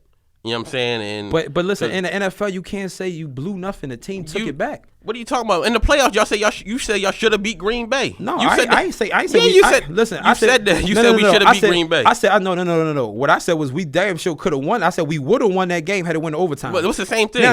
You know what I'm saying? And but listen, in the NFL, you can't say you blew nothing. The team took it back. What are you talking about? In the playoffs, you said y'all should have beat Green Bay. No, I ain't say. Yeah, you said. Listen, I said that. You said we should have beat Green Bay. I said no. What I said was we damn sure could have won. I said we would have won that game had it went to overtime. But it was the same thing. No.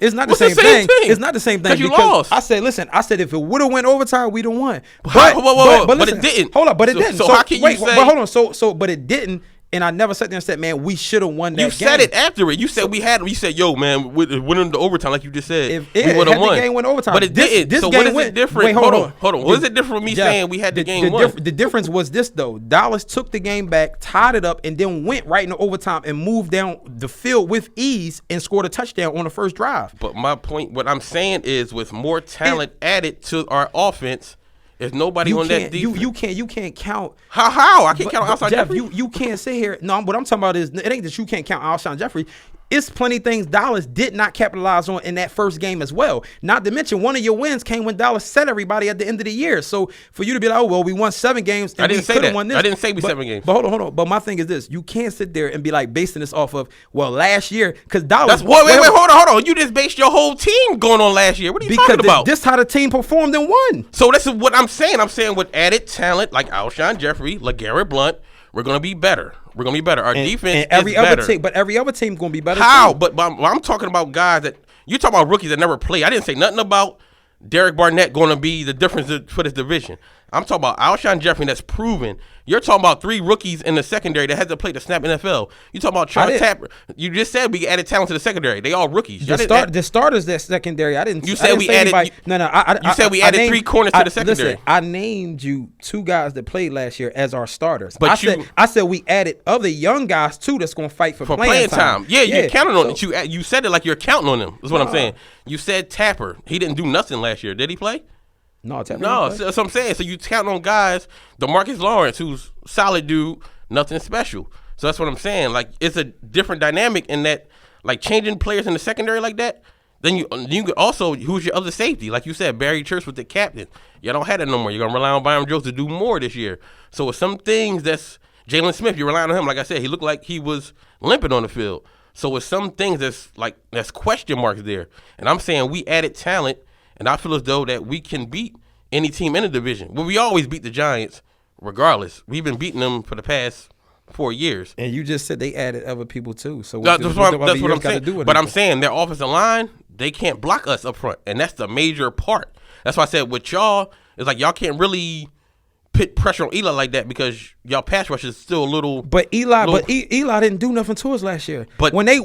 It's not the same thing. It's not the same thing because you lost. I said, listen. I said if it would have went overtime, we'd have won. But it didn't. Hold up, but it didn't. So how can you say? But hold on. But it didn't. And I never sat there and said, man, we should have won that game. You said it after it. You said you said, yo, man, we went into overtime like you just said. If we would have won. The game went overtime. But it didn't. So what is it different? Wait, hold on. What is it different from me saying we had the game won? The difference was this, though. Dallas took the game back, tied it up, and then went right into overtime and moved down the field with ease and scored a touchdown on the first drive. But my point, what I'm saying is with more talent added to our offense, There's nobody on that defense. You can't count. How? I can't count Alshon Jeffrey. You can't sit here. No, what I'm talking about is it ain't that you can't count Alshon Jeffrey. It's plenty of things Dallas did not capitalize on in that first game as well. Not to mention, one of your wins came when Dallas set everybody at the end of the year. So for you to be like, oh, well, we won 7 games and we could have won this. I didn't say we 7 games. But hold on. But my thing is this. You can't sit there and be like basing this off of, well, last year, because Dallas. Wait, hold on. You just based your whole team going on last year. What are you talking about? This how the team performed and won. So this is what I'm saying. I'm saying with added talent like Alshon Jeffrey, LeGarrette Blount, we're going to be better. We're going to be better. Our defense is better. But every other team going to be better. How? But I'm talking about guys that – you're talking about rookies that never played. I didn't say nothing about Derek Barnett going to be the difference for this division. I'm talking about Alshon Jeffrey that's proven. You're talking about 3 rookies in the secondary that hasn't played a snap in NFL. You talking about Charles Tapper. You just said we added talent to the secondary. They all rookies. The starters that secondary. I didn't. You said we added. You said we added 3 corners to the secondary. Listen, I named you 2 guys that played last year as our starters. But I said we added other young guys too that's going to fight for playing time. Yeah, you counted on it. You said it like you're counting on them. That's what I'm saying. You said Tapper. He didn't do nothing last year. Did he play? No, that's what I'm saying. So you count on guys, DeMarcus Lawrence, who's solid dude, nothing special. So that's what I'm saying. Like, it's a different dynamic in that, like, changing players in the secondary like that. Then you could also, who's your other safety? Like you said, Barry Church was the captain. You don't have that no more. You're gonna rely on Byron Jones to do more this year. So with some things that's Jalen Smith, you're relying on him. Like I said, he looked like he was limping on the field. So with some things that's question marks there. And I'm saying we added talent. And I feel as though that we can beat any team in the division. Well, we always beat the Giants regardless. We've been beating them for the past 4 years. And you just said they added other people too. So that's what I'm saying. But I'm saying their offensive line, they can't block us up front. And that's the major part. That's why I said with y'all, it's like y'all can't really put pressure on Eli like that because y'all pass rush is still a little. But Eli didn't do nothing to us last year. But when they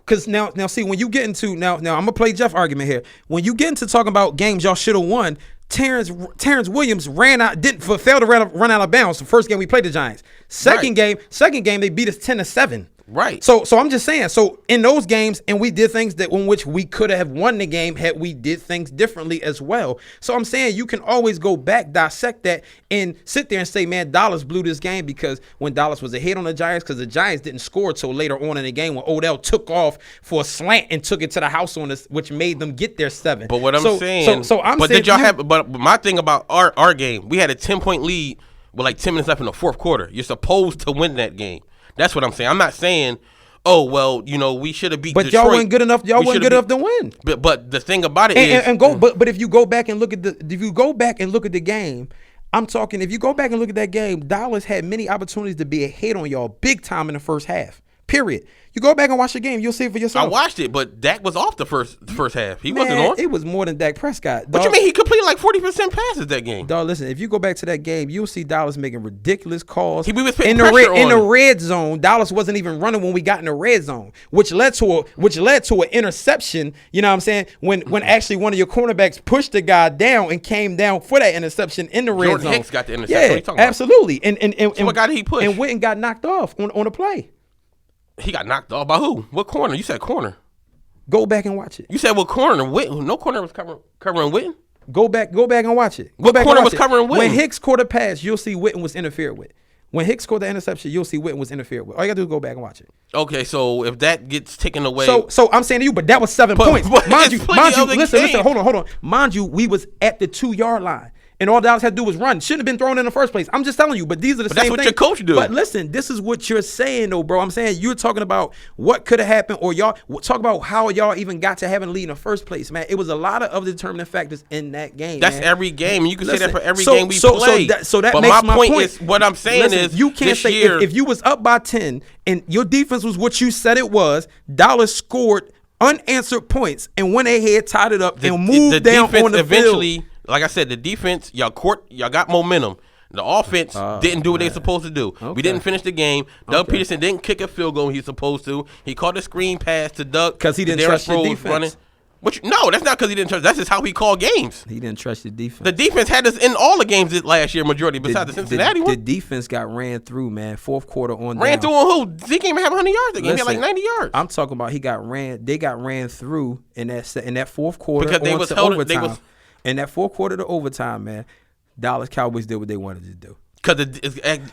because now see when you get into now I'm gonna play Jeff argument here. When you get into talking about games y'all should have won, Terrence Williams failed to run out of bounds. The first game we played the Giants. Second game they beat us 10-7. Right. So I'm just saying. So in those games, and we did things in which we could have won the game had we did things differently as well. So I'm saying you can always go back, dissect that, and sit there and say, man, Dallas blew this game because when Dallas was ahead on the Giants, because the Giants didn't score till later on in the game when Odell took off for a slant and took it to the house on us, which made them get their 7. But what I'm saying, did y'all have? But my thing about our game, we had a 10-point lead with like 10 minutes left in the fourth quarter. You're supposed to win that game. That's what I'm saying. I'm not saying, oh, well, we should have beat Detroit. But y'all weren't good enough. Y'all weren't good enough to win. But the thing about it is, but if you go back and look at the game, I'm talking. If you go back and look at that game, Dallas had many opportunities to be ahead on y'all big time in the first half. Period. You go back and watch the game, you'll see it for yourself. I watched it, but Dak was off the first half. He wasn't on. It was more than Dak Prescott. What you mean? He completed like 40% passes that game. Dog, listen, if you go back to that game, you'll see Dallas making ridiculous calls. We was putting pressure on in the red zone. Dallas wasn't even running when we got in the red zone, which led to an interception. You know what I'm saying? When actually one of your cornerbacks pushed the guy down and came down for that interception in the red zone. Jordan Hicks got the interception. Yeah, absolutely. And so what guy did he push? And Witten got knocked off on the play. He got knocked off by who? What corner? You said corner. Go back and watch it. You said what corner? Witten. No corner was covering Witten. Go back and watch it. What corner was covering Witten? When Hicks caught a pass, you'll see Witten was interfered with. When Hicks scored the interception, you'll see Witten was interfered with. All you got to do is go back and watch it. Okay, so if that gets taken away. So I'm saying to you, but that was 7 points. Mind you, listen, hold on. Mind you, we was at the 2-yard line. And all Dallas had to do was run. Shouldn't have been thrown in the first place. I'm just telling you. But these are the same things. That's what your coach do. But listen, this is what you're saying, though, bro. I'm saying you're talking about what could have happened, or y'all talk about how y'all even got to having a lead in the first place, man. It was a lot of other determining factors in that game. That's man. Every game. You can say that for every game we play. So that but makes my point is, what I'm saying is, you can't say if you was up by 10 and your defense was what you said it was, Dallas scored unanswered points and went ahead, tied it up, and moved down on the field. Like I said, the defense, y'all got momentum. The offense didn't do what they were supposed to do. Okay. We didn't finish the game. Doug Peterson didn't kick a field goal when he was supposed to. He caught a screen pass to Doug. Because he didn't trust the defense. No, that's not because he didn't trust. That's just how he called games. He didn't trust the defense. The defense had us in all the games last year, majority, besides the Cincinnati one. The defense got ran through, man. Fourth quarter on Ran through on who? He didn't even have 100 yards. He had like 90 yards. I'm talking about they got ran through in that fourth quarter because they was held overtime. in that fourth quarter to overtime, man, Dallas Cowboys did what they wanted to do. Because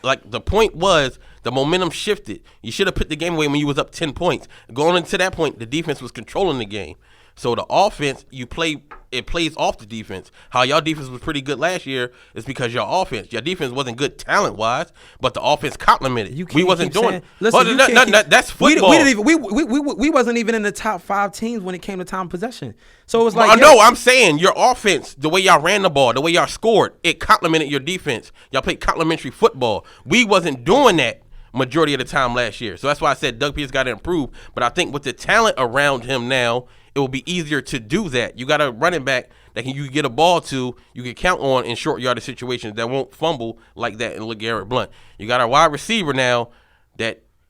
like the point was, the momentum shifted. You should have put the game away when you was up 10 points. Going into that point, the defense was controlling the game. So the offense, it plays off the defense. How y'all defense was pretty good last year is because your defense wasn't good talent-wise, but the offense complemented. We wasn't doing. Listen, that's football. We wasn't even in the top 5 teams when it came to time possession. So it was like, no, I'm saying your offense, the way y'all ran the ball, the way y'all scored, it complemented your defense. Y'all played complementary football. We wasn't doing that majority of the time last year. So that's why I said Doug Peterson got to improve. But I think with the talent around him now, it will be easier to do that. You got a running back that you get a ball to, you can count on in short yardage situations that won't fumble like that in LeGarrette Blount. You got a wide receiver now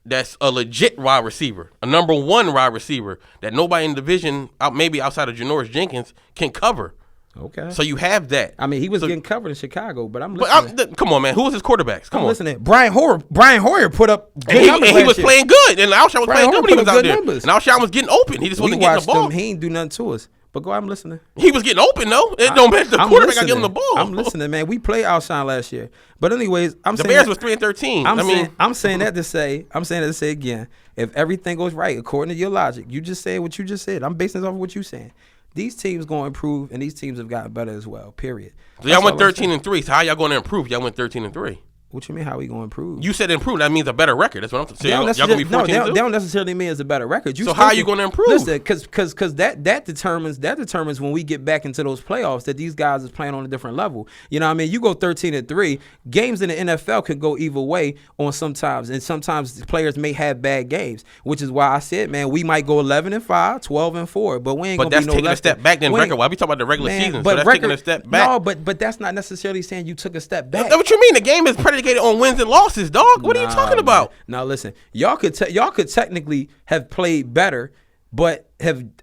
that's a legit wide receiver, a number 1 wide receiver that nobody in the division, maybe outside of Janoris Jenkins, can cover. Okay. So you have that. I mean, he was getting covered in Chicago, but I'm listening. Come on, man. Who was his quarterbacks? Come on. Listening. Brian Hoyer put up good numbers. He was playing good, and Alshon was playing good when he was out there. Numbers. And Alshon was getting open. He just wasn't getting the ball. He ain't do nothing to us. But go ahead, I'm listening. He was getting open, though. It don't matter. The quarterback got to give him the ball. I'm listening, man. We played Alshon last year. But anyways, the Bears was 3-13. I'm saying that to say again, if everything goes right, according to your logic, you just say what you just said. I'm basing this off of what you're saying. These teams going to improve, and these teams have gotten better as well, period. So y'all went 13-3. So how y'all going to improve? Y'all went 13-3. What you mean, how we going to improve? You said improve. That means a better record. That's what I'm saying. Y'all going to be 14-2? That don't necessarily mean it's a better record. So how are you going to improve? Listen, because that determines when we get back into those playoffs that these guys is playing on a different level. You know what I mean? You go 13-3. Games in the NFL can go either way on sometimes, and sometimes players may have bad games, which is why I said, man, we might go 11-5, 12-4, but we ain't going to be no less. But that's taking a step back than record. Why we talking about the regular season? So that's taking a step back. No, but that's not necessarily saying you took a step back. That's what you mean? The game is predicated on wins and losses, dog. What are you talking about? Now listen, y'all could technically have played better, but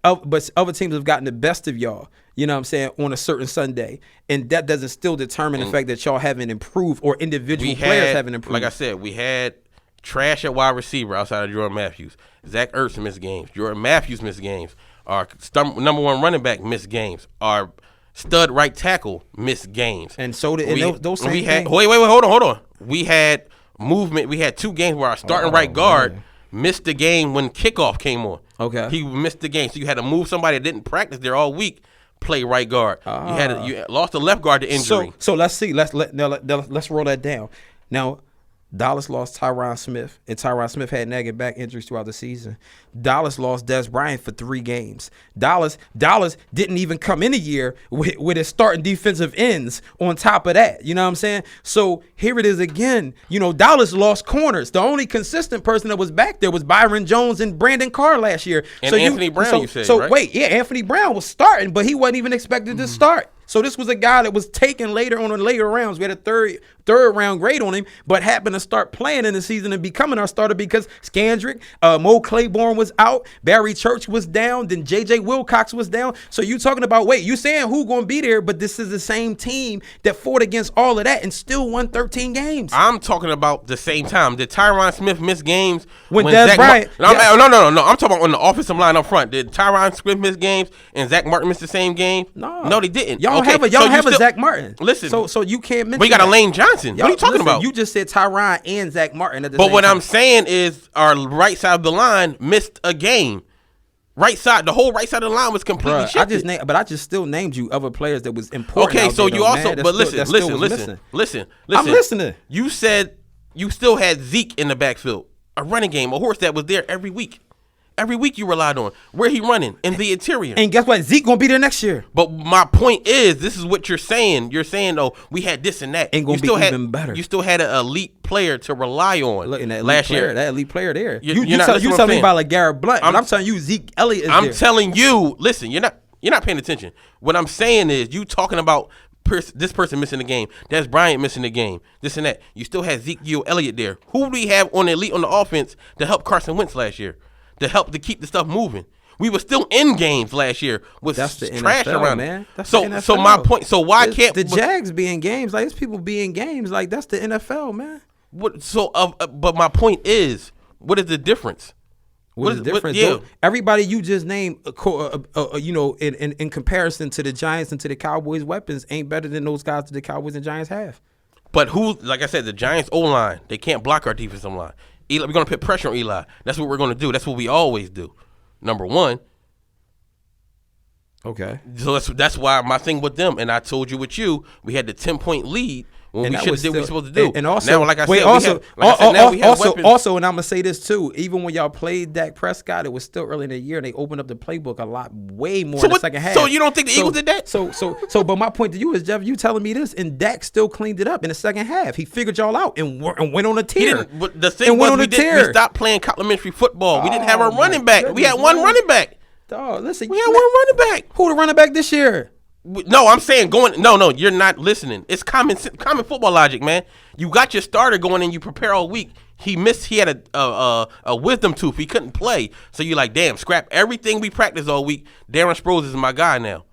other teams have gotten the best of y'all. You know what I'm saying, on a certain Sunday, and that doesn't still determine the fact that y'all haven't improved or individual players haven't improved. Like I said, we had trash at wide receiver outside of Jordan Matthews. Zach Ertz missed games. Jordan Matthews missed games. Our number 1 running back missed games. Our stud right tackle missed games. And so did those same things. Wait, hold on. We had movement. We had 2 games where our starting right guard missed the game when kickoff came on. Okay. He missed the game. So you had to move somebody that didn't practice there all week, play right guard. You lost the left guard to injury. So let's see. Let's roll that down. Now, Dallas lost Tyron Smith, and Tyron Smith had nagging back injuries throughout the season. Dallas lost Dez Bryant for 3 games. Dallas didn't even come in a year with his starting defensive ends on top of that. You know what I'm saying? So here it is again. You know, Dallas lost corners. The only consistent person that was back there was Byron Jones and Brandon Carr last year. And Anthony Brown, you said, right? Wait, Anthony Brown was starting, but he wasn't even expected to start. So this was a guy that was taken later on in later rounds. We had a third round grade on him, but happened to start playing in the season and becoming our starter because Scandrick, Mo Claiborne was out, Barry Church was down, then J.J. Wilcox was down. So you talking about, you saying who going to be there, but this is the same team that fought against all of that and still won 13 games. I'm talking about the same time. Did Tyron Smith miss games? When Dez Bryant. No. I'm talking about on the offensive line up front. Did Tyron Smith miss games and Zach Martin miss the same game? No, they didn't. Y'all have a Zach Martin. Listen. So you can't mention. We got a Lane Johnson. What are you talking about? You just said Tyron and Zach Martin at the same time. But what I'm saying is our right side of the line missed a game. Right side, the whole right side of the line was completely shifted. I just still named you other players that was important. Okay, so you also, but listen. I'm listening. You said you still had Zeke in the backfield, a running game, a horse that was there every week. Every week you relied on. Where he running? In the interior. And guess what? Zeke going to be there next year. But my point is, this is what you're saying. You're saying, we had this and that. Ain't going to be even better. You still had an elite player to rely on last year. That elite player there. You telling me about LeGarrette Blount, but I'm telling you Zeke Elliott is there. I'm telling you, listen, you're not paying attention. What I'm saying is, you talking about this person missing the game, Dez Bryant missing the game, this and that. You still had Zeke Elliott there. Who do we have on the elite on the offense to help Carson Wentz last year? To help to keep the stuff moving. We were still in games last year with trash NFL, around man. So my point. So why can't the Jags be in games? Like, there's people be in games. Like, that's the NFL, man. But my point is, what is the difference? What is the difference? Yeah. Everybody you just named, in comparison to the Giants and to the Cowboys' weapons, ain't better than those guys that the Cowboys and Giants have. But like I said, the Giants' O-line, they can't block our defensive line. We're going to put pressure on Eli. That's what we're going to do. That's what we always do. Number one. Okay. So that's why my thing with them, and I told you with you, we had the 10-point lead. When we should have did what we supposed to do. And also, now, like I said, also, and I'm gonna say this too. Even when y'all played Dak Prescott, it was still early in the year, and they opened up the playbook a lot, way more in the second half. So you don't think the Eagles did that? But my point to you is, Jeff, you telling me this, and Dak still cleaned it up in the second half. He figured y'all out and went on a tear. But the thing was, we stopped playing complimentary football. We didn't have a running back. We had one running back. Dog, listen, we had one running back. Who the running back this year? No, I'm saying No, you're not listening. It's common football logic, man. You got your starter going and you prepare all week. He had a wisdom tooth. He couldn't play. So you're like, damn, scrap everything we practiced all week. Darren Sproles is my guy now.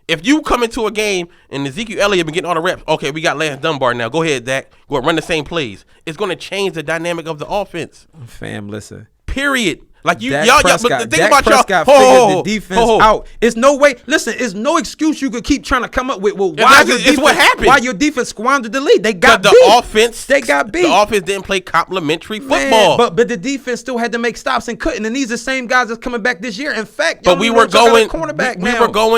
If you come into a game and Ezekiel Elliott been getting all the reps, okay, we got Lance Dunbar now. Go ahead, Dak. Go run the same plays. It's going to change the dynamic of the offense. Fam, listen. Period. Like but the thing about y'all, figured the defense out. It's no way. Listen, it's no excuse you could keep trying to come up with. Well, what happened? Why your defense squandered the lead? They got beat. The offense. They got beat. The offense didn't play complimentary football. But the defense still had to make stops and couldn't. And these are the same guys that's coming back this year. In fact, we were going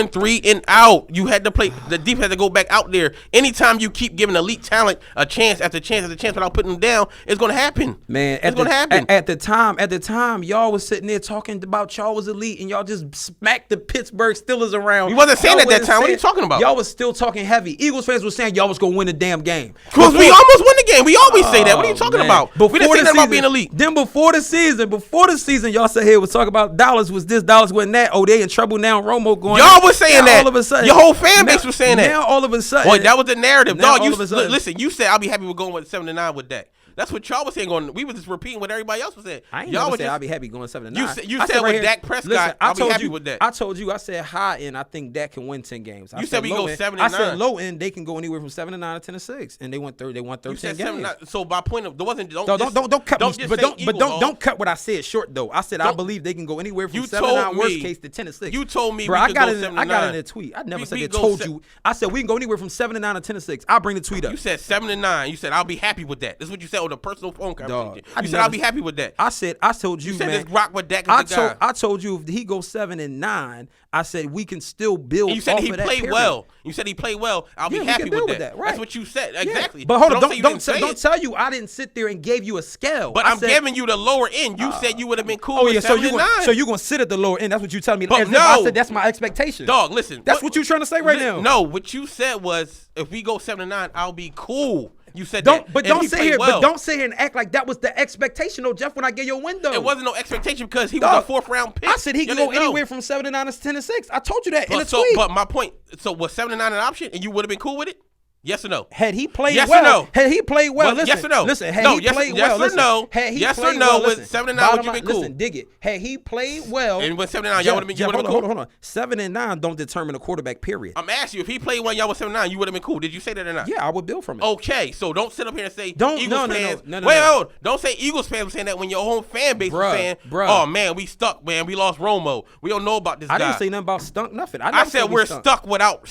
3 and out. You had to play. The defense had to go back out there. Anytime you keep giving elite talent a chance after chance after chance without putting them down, it's going to happen. Man, it's going to happen. At the time, y'all was sitting there talking about y'all was elite and y'all just smacked the Pittsburgh Steelers around. You wasn't saying at that time. What are you talking about? Y'all was still talking heavy. Eagles fans were saying y'all was going to win the damn game. Because we almost won the game. We always say that. What are you talking about? We didn't say that about being elite. Then before the season, y'all said, hey, we're talking about Dallas was this, Dallas wasn't that. Oh, they in trouble now. Romo going. Y'all was saying that. All of a sudden. Your whole fan base was saying that. Now all of a sudden. Boy, that was the narrative. Dog, listen, you said I'll be happy with going with 7-9 with Dak. That's what y'all was saying. We was just repeating what everybody else was saying. I ain't never said I'll be happy going 7-9. You said with Dak Prescott, I'll be happy with that. I told you, I said high end, I think Dak can win 10 games. You said we go 7-9. I said low end, they can go anywhere from 7-9 to 10-6, and they won 13 games. So by point of, there wasn't. Don't cut. Don't cut what I said short though. I said I believe they can go anywhere from 7-9, worst case, to 10-6. You told me, bro. I got it in a tweet. I never said they told you. I said we can go anywhere from 7-9 to 10-6. I'll bring the tweet up. You said 7-9. You said I'll be happy with that. This is what you said on a personal phone conversation. You said I'll be happy with that. I told you, man. You said this rock with Dak is the guy. I told you if he goes 7-9, I said we can still build. And you said off he of that played period. well. You said he played well. I'll be happy with that. Right. That's what you said. Exactly. Yeah. But hold on, don't tell you I didn't sit there and gave you a scale. But I'm giving you the lower end. You said you would have been cool with 7-9. So you're gonna sit at the lower end. That's what you telling me. But no, I said that's my expectation. Dog, listen. That's what you're trying to say right now. No, what you said was if we go 7-9, I'll be cool. You said that. But don't sit here and act like that was the expectation, though, Jeff, when I gave you a window. It wasn't no expectation because he was a 4th-round pick. I said he can go anywhere from 7-9 to 10-6. I told you that in a tweet. But my point, so was 7-9 an option and you would have been cool with it? Yes or no? Had he played yes well? Yes or no? Had he played well? Listen, yes or no? Listen, had he played well? Yes or no? Had he yes played or no? well? With 7-9, would you been cool? Listen, dig it. Had he played well? And with 7-9, y'all would have been cool? Hold on. 7-9 don't determine a quarterback, period. I'm asking you, if he played well, y'all with 7-9, you would have been cool. Did you say that or not? Yeah, I would build from it. Okay, so don't sit up here and say Eagles fans. No. Wait, hold. Don't say Eagles fans were saying that when your whole fan base was saying, oh, man, we stuck, man. We lost Romo. We don't know about this guy. I didn't say nothing about stunk, nothing. I said we're stuck without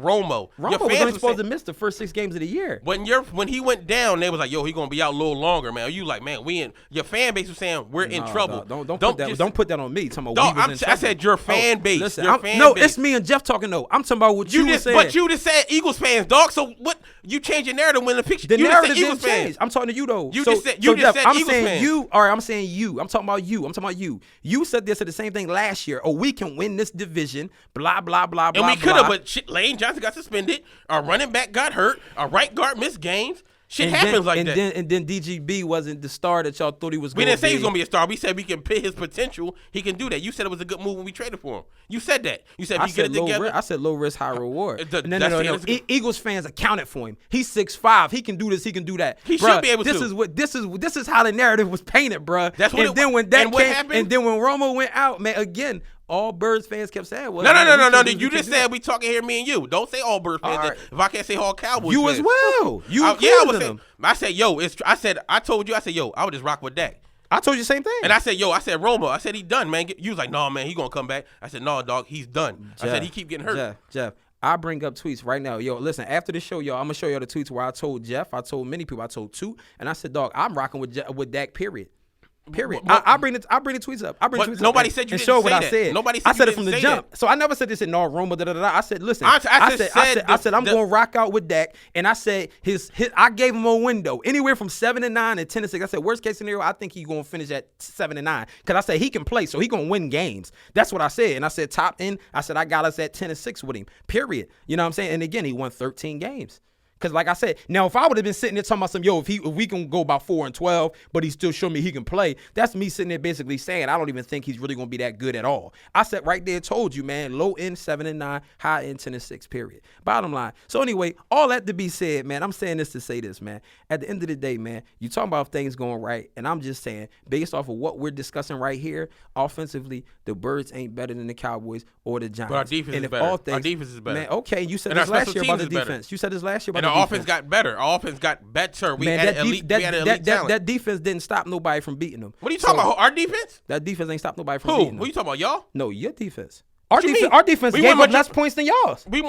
Romo. Romo was only supposed to miss the first 6 games of the year. When he went down, they was like, yo, he gonna be out a little longer, man. You like, man, your fan base was saying we're in trouble. Don't put that on me. I said your fan base. Listen, it's me and Jeff talking though. I'm talking about what you were saying. But you just said Eagles fans, dog. So what? You changed your narrative when the picture. The narrative didn't change. I'm talking to you though. You just said Eagles fans. I'm saying you. All right, I'm saying you. I'm talking about you. You said the same thing last year. Oh, we can win this division. Blah blah blah blah. And we could have, but Lane Johnson got suspended. Our running back got hurt. Our right guard missed games. Shit happens like that. And then DGB wasn't the star that y'all thought he was going to be. We didn't say he was going to be a star. We said we can pit his potential. He can do that. You said it was a good move when we traded for him. You said that. You said if you get it together. I said low risk, high reward. No. Eagles fans accounted for him. He's 6'5". He can do this. He can do that. He should be able to. This is how the narrative was painted, bro. That's what. And then when that came, and then when Romo went out, man, again. All Birds fans kept saying, "Well, no. You just said we talking here, me and you. Don't say all Birds fans. Right. If I can't say all Cowboys, as well. I said, yo, I told you, I said, yo, I would just rock with Dak. I told you the same thing. And I said, Romo. I said, he done, man. You was like, no, man, he going to come back. I said, no, dog, he's done. Jeff, I said, he keep getting hurt. Jeff, I bring up tweets right now. Yo, listen, after the show, y'all, I'm going to show y'all the tweets where I told Jeff, I told many people, I told two, and I said, dog, I'm rocking with Dak, period. I bring the tweets up. Nobody said you didn't say that. I said. Nobody said I said it from the jump. So I never said this in no Roma. I said, listen. I said I'm going to rock out with Dak, and I said I gave him a window anywhere from 7-9 and 10-6. I said worst case scenario, I think he's going to finish at 7-9 because I said he can play, so he going to win games. That's what I said, and I said top end. I said I got us at 10-6 with him. Period. You know what I'm saying? And again, he won 13 games. Because like I said, now if I would have been sitting there talking about if we can go about 4-12, but he still showed me he can play, that's me sitting there basically saying I don't even think he's really going to be that good at all. I said right there, told you, man, low end 7-9, high end 10-6, period. Bottom line. So anyway, all that to be said, man, I'm saying this to say this, man. At the end of the day, man, you talking about things going right, and I'm just saying, based off of what we're discussing right here, offensively, the Birds ain't better than the Cowboys or the Giants. But our defense is better. Our defense is better. Man, okay, you said this last year about the defense. You said this last year about the defense. Our offense got better. Our offense got better. We had elite talent. That defense didn't stop nobody from beating them. What are you talking about? Our defense? That defense ain't stopped nobody from beating them. What are you talking about, y'all? No, your defense. Our defense gave up less points than y'all's. We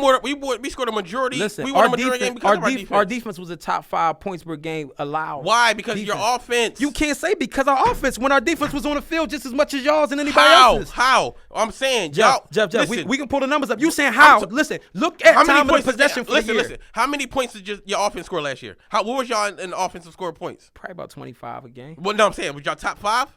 scored a majority. Listen, we won a majority game because of our defense. Our defense was a top 5 points per game allowed. Why? Because your offense. You can't say because our offense when our defense was on the field just as much as y'all's and anybody else's. How? I'm saying, Jeff, we can pull the numbers up. You saying how? Listen, look at time of possession for the year. Listen, how many points did your offense score last year? What was y'all in the offensive score points? Probably about 25 a game. Well, no, I'm saying, was y'all top 5?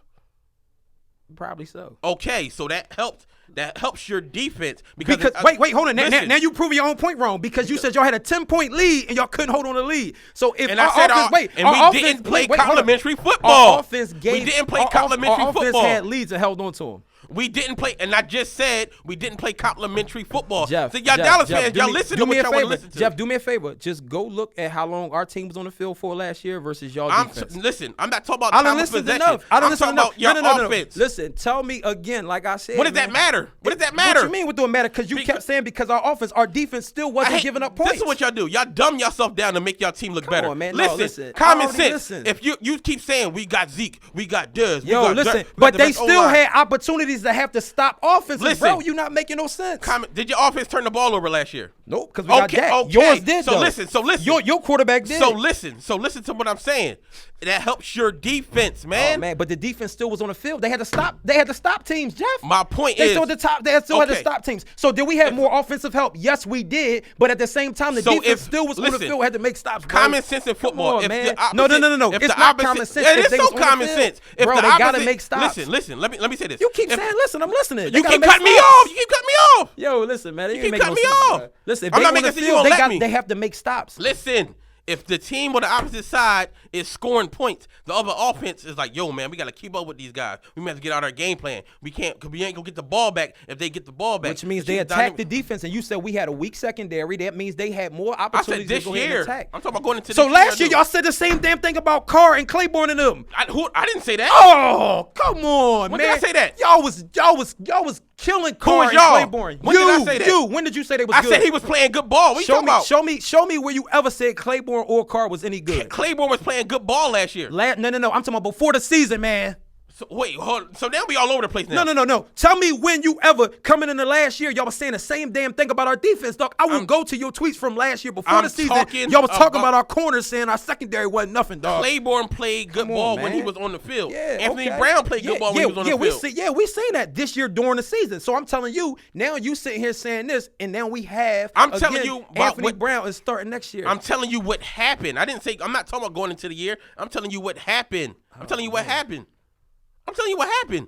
Probably so. Okay, so that helped. That helps your defense because wait, hold on. Now you proving your own point wrong because you said y'all had a 10-point lead and y'all couldn't hold on the lead. So if we didn't play complimentary football. Our offense we didn't play complimentary football. Our offense had leads and held on to them. We didn't play, and I just said we didn't play complimentary football. Jeff, so y'all Dallas fans, y'all listen to what y'all want to listen to. Jeff, do me a favor. Just go look at how long our team was on the field for last year versus y'all defense. Listen, I'm not talking about time of possession. I'm talking about your offense. Listen, tell me again, like I said. What does that matter? What does that matter? What you mean what do it matter? Because you kept saying because our defense still wasn't giving up points. This is what y'all do. Y'all dumb yourself down to make y'all team look better. On, man. Listen, common sense. If you keep saying we got Zeke, we got Dez. Yo, listen, but they still had opportunities to have to stop offenses, bro. You're not making no sense. Did your offense turn the ball over last year? Nope, because we got Dak. Okay. Yours did, so though. Listen. Your quarterback did. So listen to what I'm saying. That helps your defense, man. Oh, man, but the defense still was on the field. They had to stop teams, Jeff. My point is they still had to stop teams. So did we have more offensive help? Yes, we did. But at the same time, the defense still was on the field, had to make stops. Bro. Common sense in football. Man. No. It's not common sense. It's so common sense. Bro, they gotta make stops. Listen. Let me say this. You keep saying, listen, I'm listening. You keep cutting me off. You keep cutting me off. Yo, listen, man. You keep cutting me off. Listen, if they on the field, they have to make stops. Listen. If the team on the opposite side is scoring points, the other offense is like, yo, man, we got to keep up with these guys. We have to get out our game plan. We can't, because we ain't going to get the ball back if they get the ball back. Which means they attacked the defense, and you said we had a weak secondary. That means they had more opportunities to go ahead and attack. I'm talking about going into this year. So last year, y'all said the same damn thing about Carr and Claiborne and them. I didn't say that. Oh, come on, when man. When did I say that? Y'all was killing Carr and Claiborne. When did I say that? When did you say they was good? I said he was playing good ball. What you talking about? Show me where you ever said Claiborne or Carr was any good. Claiborne was playing good ball last year. No. I'm talking about before the season, man. So, wait, hold on. So now we all over the place now. No. Tell me when you ever, coming in the last year, y'all was saying the same damn thing about our defense, dog. I will go to your tweets from last year before the season. Y'all was talking about our corners, saying our secondary wasn't nothing, dog. Claiborne played good ball when he was on the field. Yeah, Anthony Brown played good ball when he was on the field. We seen that this year during the season. So I'm telling you, now you sitting here saying this, and now we have, telling you Anthony Brown is starting next year. I'm telling you what happened. I'm not talking about going into the year. I'm telling you what happened. I'm telling you what happened.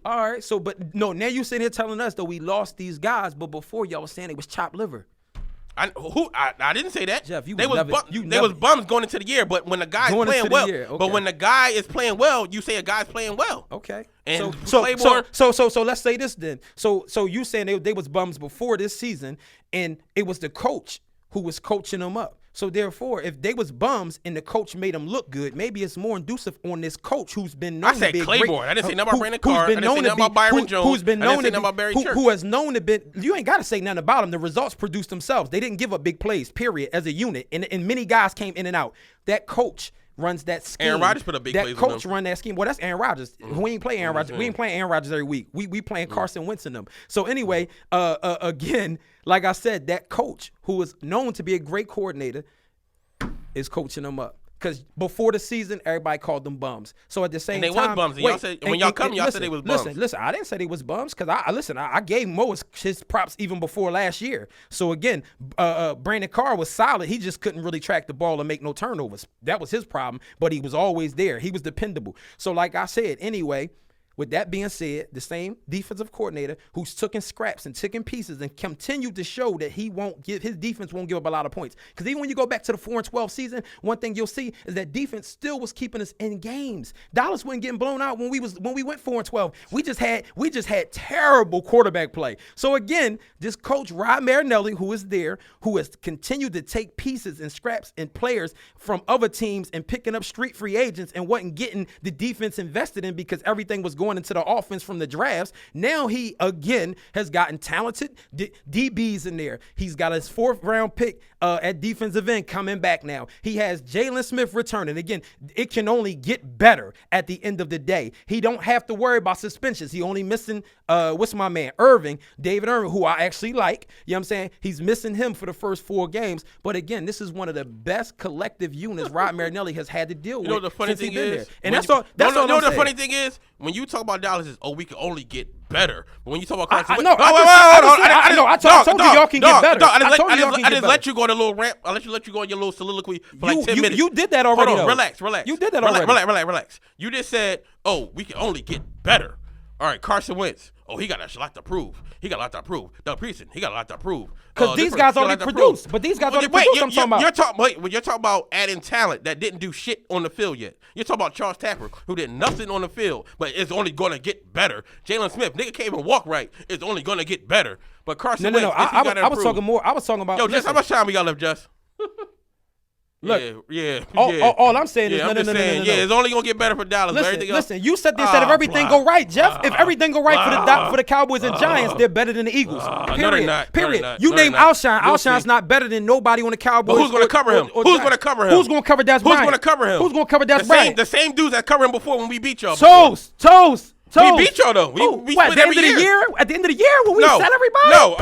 All right, now you sitting here telling us that we lost these guys, but before y'all was saying it was chopped liver. I didn't say that. Jeff, they was bums going into the year, but when the guy's playing well, but when the guy is playing well, you say a guy's playing well. Okay. And so let's say this then. So you saying they was bums before this season, and it was the coach who was coaching them up. So therefore, if they was bums and the coach made them look good, maybe it's more inducive on this coach who's been known to be a great. I said Claiborne. I didn't say nothing about Brandon Carr. I didn't say nothing about Byron Jones. Who's been known to be about Barry Church. Who has known to be. You ain't got to say nothing about them. The results produced themselves. They didn't give up big plays, period, as a unit. And many guys came in and out. That coach runs that scheme. Aaron Rodgers put a big that coach run that scheme. Well, that's Aaron Rodgers. We ain't playing Aaron Rodgers. We ain't playing Aaron Rodgers every week. We playing Carson Wentz in them. So anyway, again, like I said, that coach who is known to be a great coordinator is coaching them up. Because before the season, everybody called them bums. So at the same time, they was bums. And y'all said when y'all come, y'all said they was bums. Listen. I didn't say they was bums because I gave Mo his props even before last year. So again, Brandon Carr was solid. He just couldn't really track the ball and make no turnovers. That was his problem. But he was always there. He was dependable. So like I said, anyway. With that being said, the same defensive coordinator who's taking scraps and taking pieces and continued to show that his defense won't give up a lot of points. Because even when you go back to the 4-12 season, one thing you'll see is that defense still was keeping us in games. Dallas wasn't getting blown out when we went 4-12. We just had terrible quarterback play. So again, this coach Rod Marinelli, who is there, who has continued to take pieces and scraps and players from other teams and picking up street free agents and wasn't getting the defense invested in because everything was going into the offense from the drafts. Now he again has gotten talented DBs in there. He's got his 4th round pick at defensive end coming back now. He has Jalen Smith returning. Again, it can only get better at the end of the day. He don't have to worry about suspensions. He only missing what's my man David Irving, who I actually like. You know what I'm saying? He's missing him for the first 4 games. But again, this is one of the best collective units Rod Marinelli has had to deal with. You know the funny thing is, and that's all. That's all. The funny thing is, when you talk about Dallas, we can only get better. But when you talk about Carson, I told you y'all can get better. I just let you go on a little rant. I let you go on your little soliloquy for like 10 minutes. You did that already. Hold on, relax. You did that already. Relax. You just said, we can only get better. All right, Carson Wentz. He got a lot to prove. Doug Peterson, he got a lot to prove. Because these guys already produced. But these guys already produced, I'm talking about. You're talking about adding talent that didn't do shit on the field yet. You're talking about Charles Tapper, who did nothing on the field, but it's only going to get better. Jalen Smith, nigga can't even walk right. It's only going to get better. But Carson Wentz, I was talking more. I was talking about. Yo, Jess, how much time we got left, Jess? Look, yeah. All I'm saying is no. It's only gonna get better for Dallas. Listen. You said this. Said if everything go right, Jeff. If everything go right for the Cowboys and Giants, they're better than the Eagles. Period. No, they're not. Period. No, you name Alshon. Alshon's not better than nobody on the Cowboys. But who's gonna cover him? Who's gonna cover him? Who's gonna cover Des Bryant? Who's gonna cover him? Who's gonna cover Des Bryant? The same dudes that covered him before when we beat y'all. Toast. We beat y'all though. We at the end of the year? At the end of the year when we set everybody? No.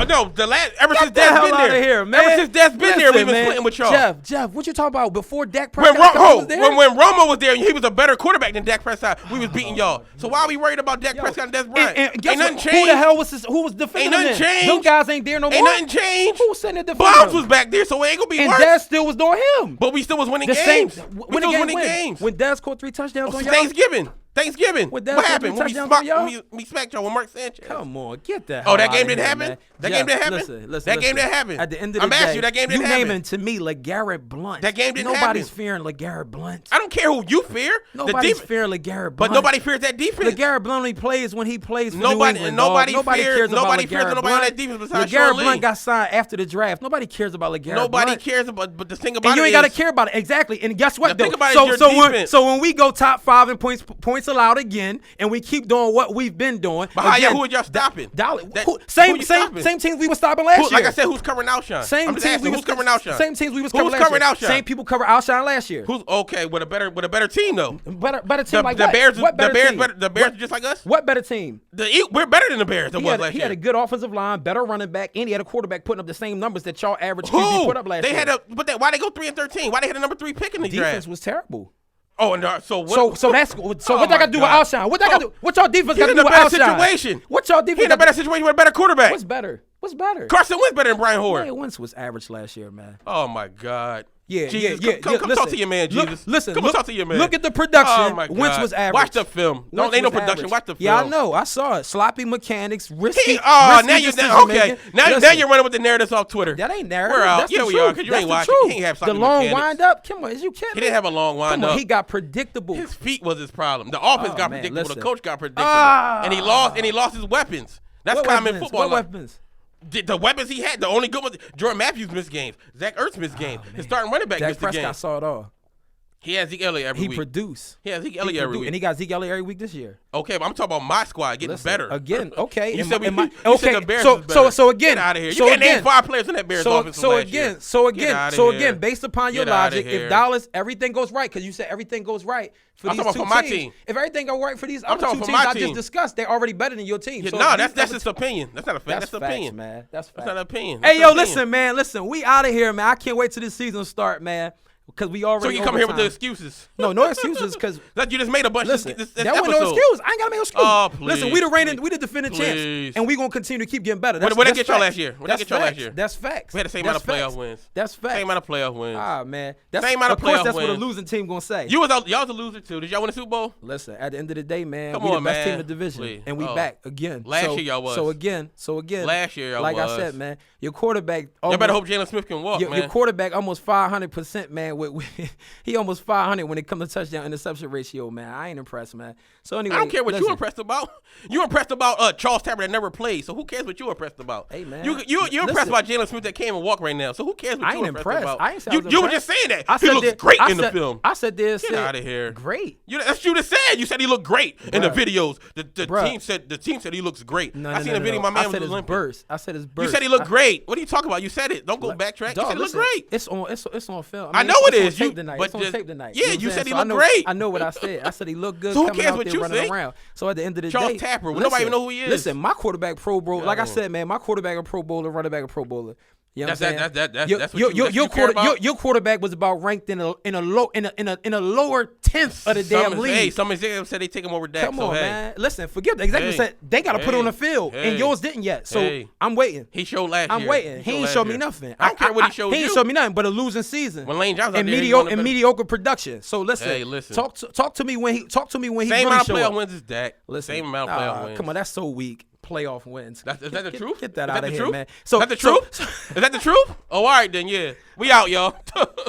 Ever since Dak's been there. Here, man. Ever since Dak's been there, we've been splitting with y'all. Jeff, what you talking about? Before Dak Prescott was there? When Romo was there, he was a better quarterback than Dak Prescott. We was beating y'all. So why are we worried about Dak Prescott and Des Bryant? Ain't nothing changed. Who the hell was defending him? Ain't nothing changed. Those guys ain't there no more. Ain't nothing changed. Who was sitting there defending him? Bombs was back there, so it ain't gonna be worse. And Des still was doing him. But we still was winning games. We still was winning games. When Des scored 3 touchdowns on y'all? Thanksgiving. What happened? When we smacked y'all with Mark Sanchez. Come on, get that. That game didn't happen? That game didn't happen? That game didn't happen. At the end of the day, asking you, that game didn't happen. You naming to me LeGarrette Blount. That game didn't happen. Nobody's fearing LeGarrette Blount. I don't care who you fear. Nobody's fearing LeGarrette Blount. But nobody fears that defense. LeGarrette Blount only plays when he plays for nobody, New England. Nobody cares about LeGarrette Blount on that defense besides LeGarrette Blount got signed after the draft. Nobody cares about LeGarrette Blount. Nobody cares about, but the thing about it is. And you ain't got to care about it. Exactly. And guess what, though? So when we go top 5 in points allowed again, and we keep doing what we've been doing. But who are y'all stopping? Same teams we were stopping last year. Like I said, who's covering Alshon? Same teams we was covering Alshon. Same teams we was covering last year. Alshon? Same people cover Alshon last year. Who's okay with a better team though? Better team like the Bears. What better team? The Bears are just like us. What better team? We're better than the Bears. He had a good offensive line, better running back, and he had a quarterback putting up the same numbers that y'all average QB put up last year. Why they go 3-13? Why they had a number 3 pick in the draft? Defense was terrible. Oh, and so what? So what that got to do with Alshon? What that got to do? What y'all defense got to do with Alshon? Situation. What y'all defense? He's in a better situation with a better quarterback. What's better? Carson Wentz better than Brian Hoyer. Brian Wentz was average last year, man. Oh my God. Yeah, Jesus, yeah. Come talk to your man, Jesus. Come talk to your man. Look at the production. Oh my God. Wentz was average. Watch the film. Ain't no production. Average. Watch the film. Yeah, I know. I saw it. Sloppy mechanics, risky. Now you're running with the narratives off Twitter. That ain't narrative. We're out. That's we are because you ain't watching. He ain't have the long wind up. Come on, is you kidding? He didn't have a long wind up. He got predictable. His feet was his problem. The offense got predictable. The coach got predictable, and he lost his weapons. That's common football. What weapons? The weapons he had, the only good ones. Jordan Matthews missed games. Zach Ertz missed games. His starting running back missed games. Dak Prescott saw it all. He has Zeke Elliott every week. He produced. He has Zeke Elliott every week. And he got Zeke Elliott every week this year. Okay, but I'm talking about my squad getting better. Again, okay. You said the Bears so, is better. So again. Get out of here. You can't name 5 players in that Bears offense from last year. So again, based upon your logic, if Dallas, everything goes right, because you said everything goes right for these two teams. If everything goes right for these other two teams I just discussed, they're already better than your team. No, that's just opinion. That's not a fact. That's opinion, man. That's not an opinion. Hey, yo, listen, man. Listen, we out of here, man. I can't wait till this season start, man. Because we already. So you come here with the excuses? No excuses. Because that you just made a bunch. Listen, of this that wasn't no excuse. I ain't gotta make no excuse. Oh, please. Listen, we the defending champs, and we gonna continue to keep getting better. What did they get y'all last year? What did they get y'all last year? That's facts. We had the same amount of playoff wins. That's facts. Same amount of playoff wins. Ah, man. Same amount of playoff wins. Of course, that's what a losing team gonna say. Y'all was a loser too. Did y'all win the Super Bowl? Listen, at the end of the day, man, we the best team in the division, and we back again. Last year y'all was. So again. Last year y'all was. Like I said, man, your quarterback. Y'all better hope Jalen Smith can walk, man. Your quarterback almost 500%, man. He almost 500 when it comes to touchdown interception ratio, man. I ain't impressed, man. So anyway, I don't care what you impressed about. You impressed about Charles Tapper that never played. So who cares what you impressed about? Hey, man. You impressed about Jalen Smith that can't even walk right now. So who cares what you impressed about? I ain't say I was you were just saying that. He looks great in the film. I said this. Get out of here. Great. That's you that said. You said he looked great in the videos. The team said he looks great. I seen a video. My man was limping. I said his burst. You said he looked great. What are you talking about? You said it. Don't go backtrack. You said he looked great. It's on film. I know it is. It's on tape tonight. Yeah, you said he looked great. I know what I said. I said he looked good. So who coming cares out what there you running think? around. So at the end of the Charles day, Tapper, nobody even know who he is. Listen, my quarterback Pro Bowler. Like I said, man, my quarterback a Pro Bowler, running back a Pro Bowler. You know that's what your quarterback was about ranked in a lower 10th of the damn league. Hey, some executives said they take him over Dak. Come on, man. Listen, forget the executives said they got to put it on the field, and yours didn't yet. So I'm waiting. He showed last year. I'm waiting. He ain't showed me nothing. I don't care what he showed you. He ain't showed me nothing but a losing season. When Lane Johnson and mediocre production. So listen. Talk to me when he same really amount of playoff wins as Dak. Same amount of playoff wins. Come on, that's so weak. Playoff wins. Is that the truth? Get that out of here, man. Is that the truth? Is that the truth? Oh, all right then. Yeah, we out, y'all.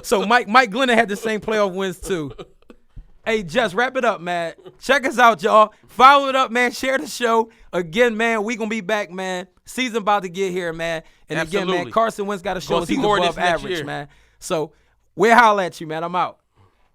So Mike Glennon had the same playoff wins too. Hey, just wrap it up, man. Check us out, y'all. Follow it up, man. Share the show. Again, man, we going to be back, man. Season about to get here, man. And again, man, Carson Wentz got to show us he's above average, man. So we'll holler at you, man. I'm out.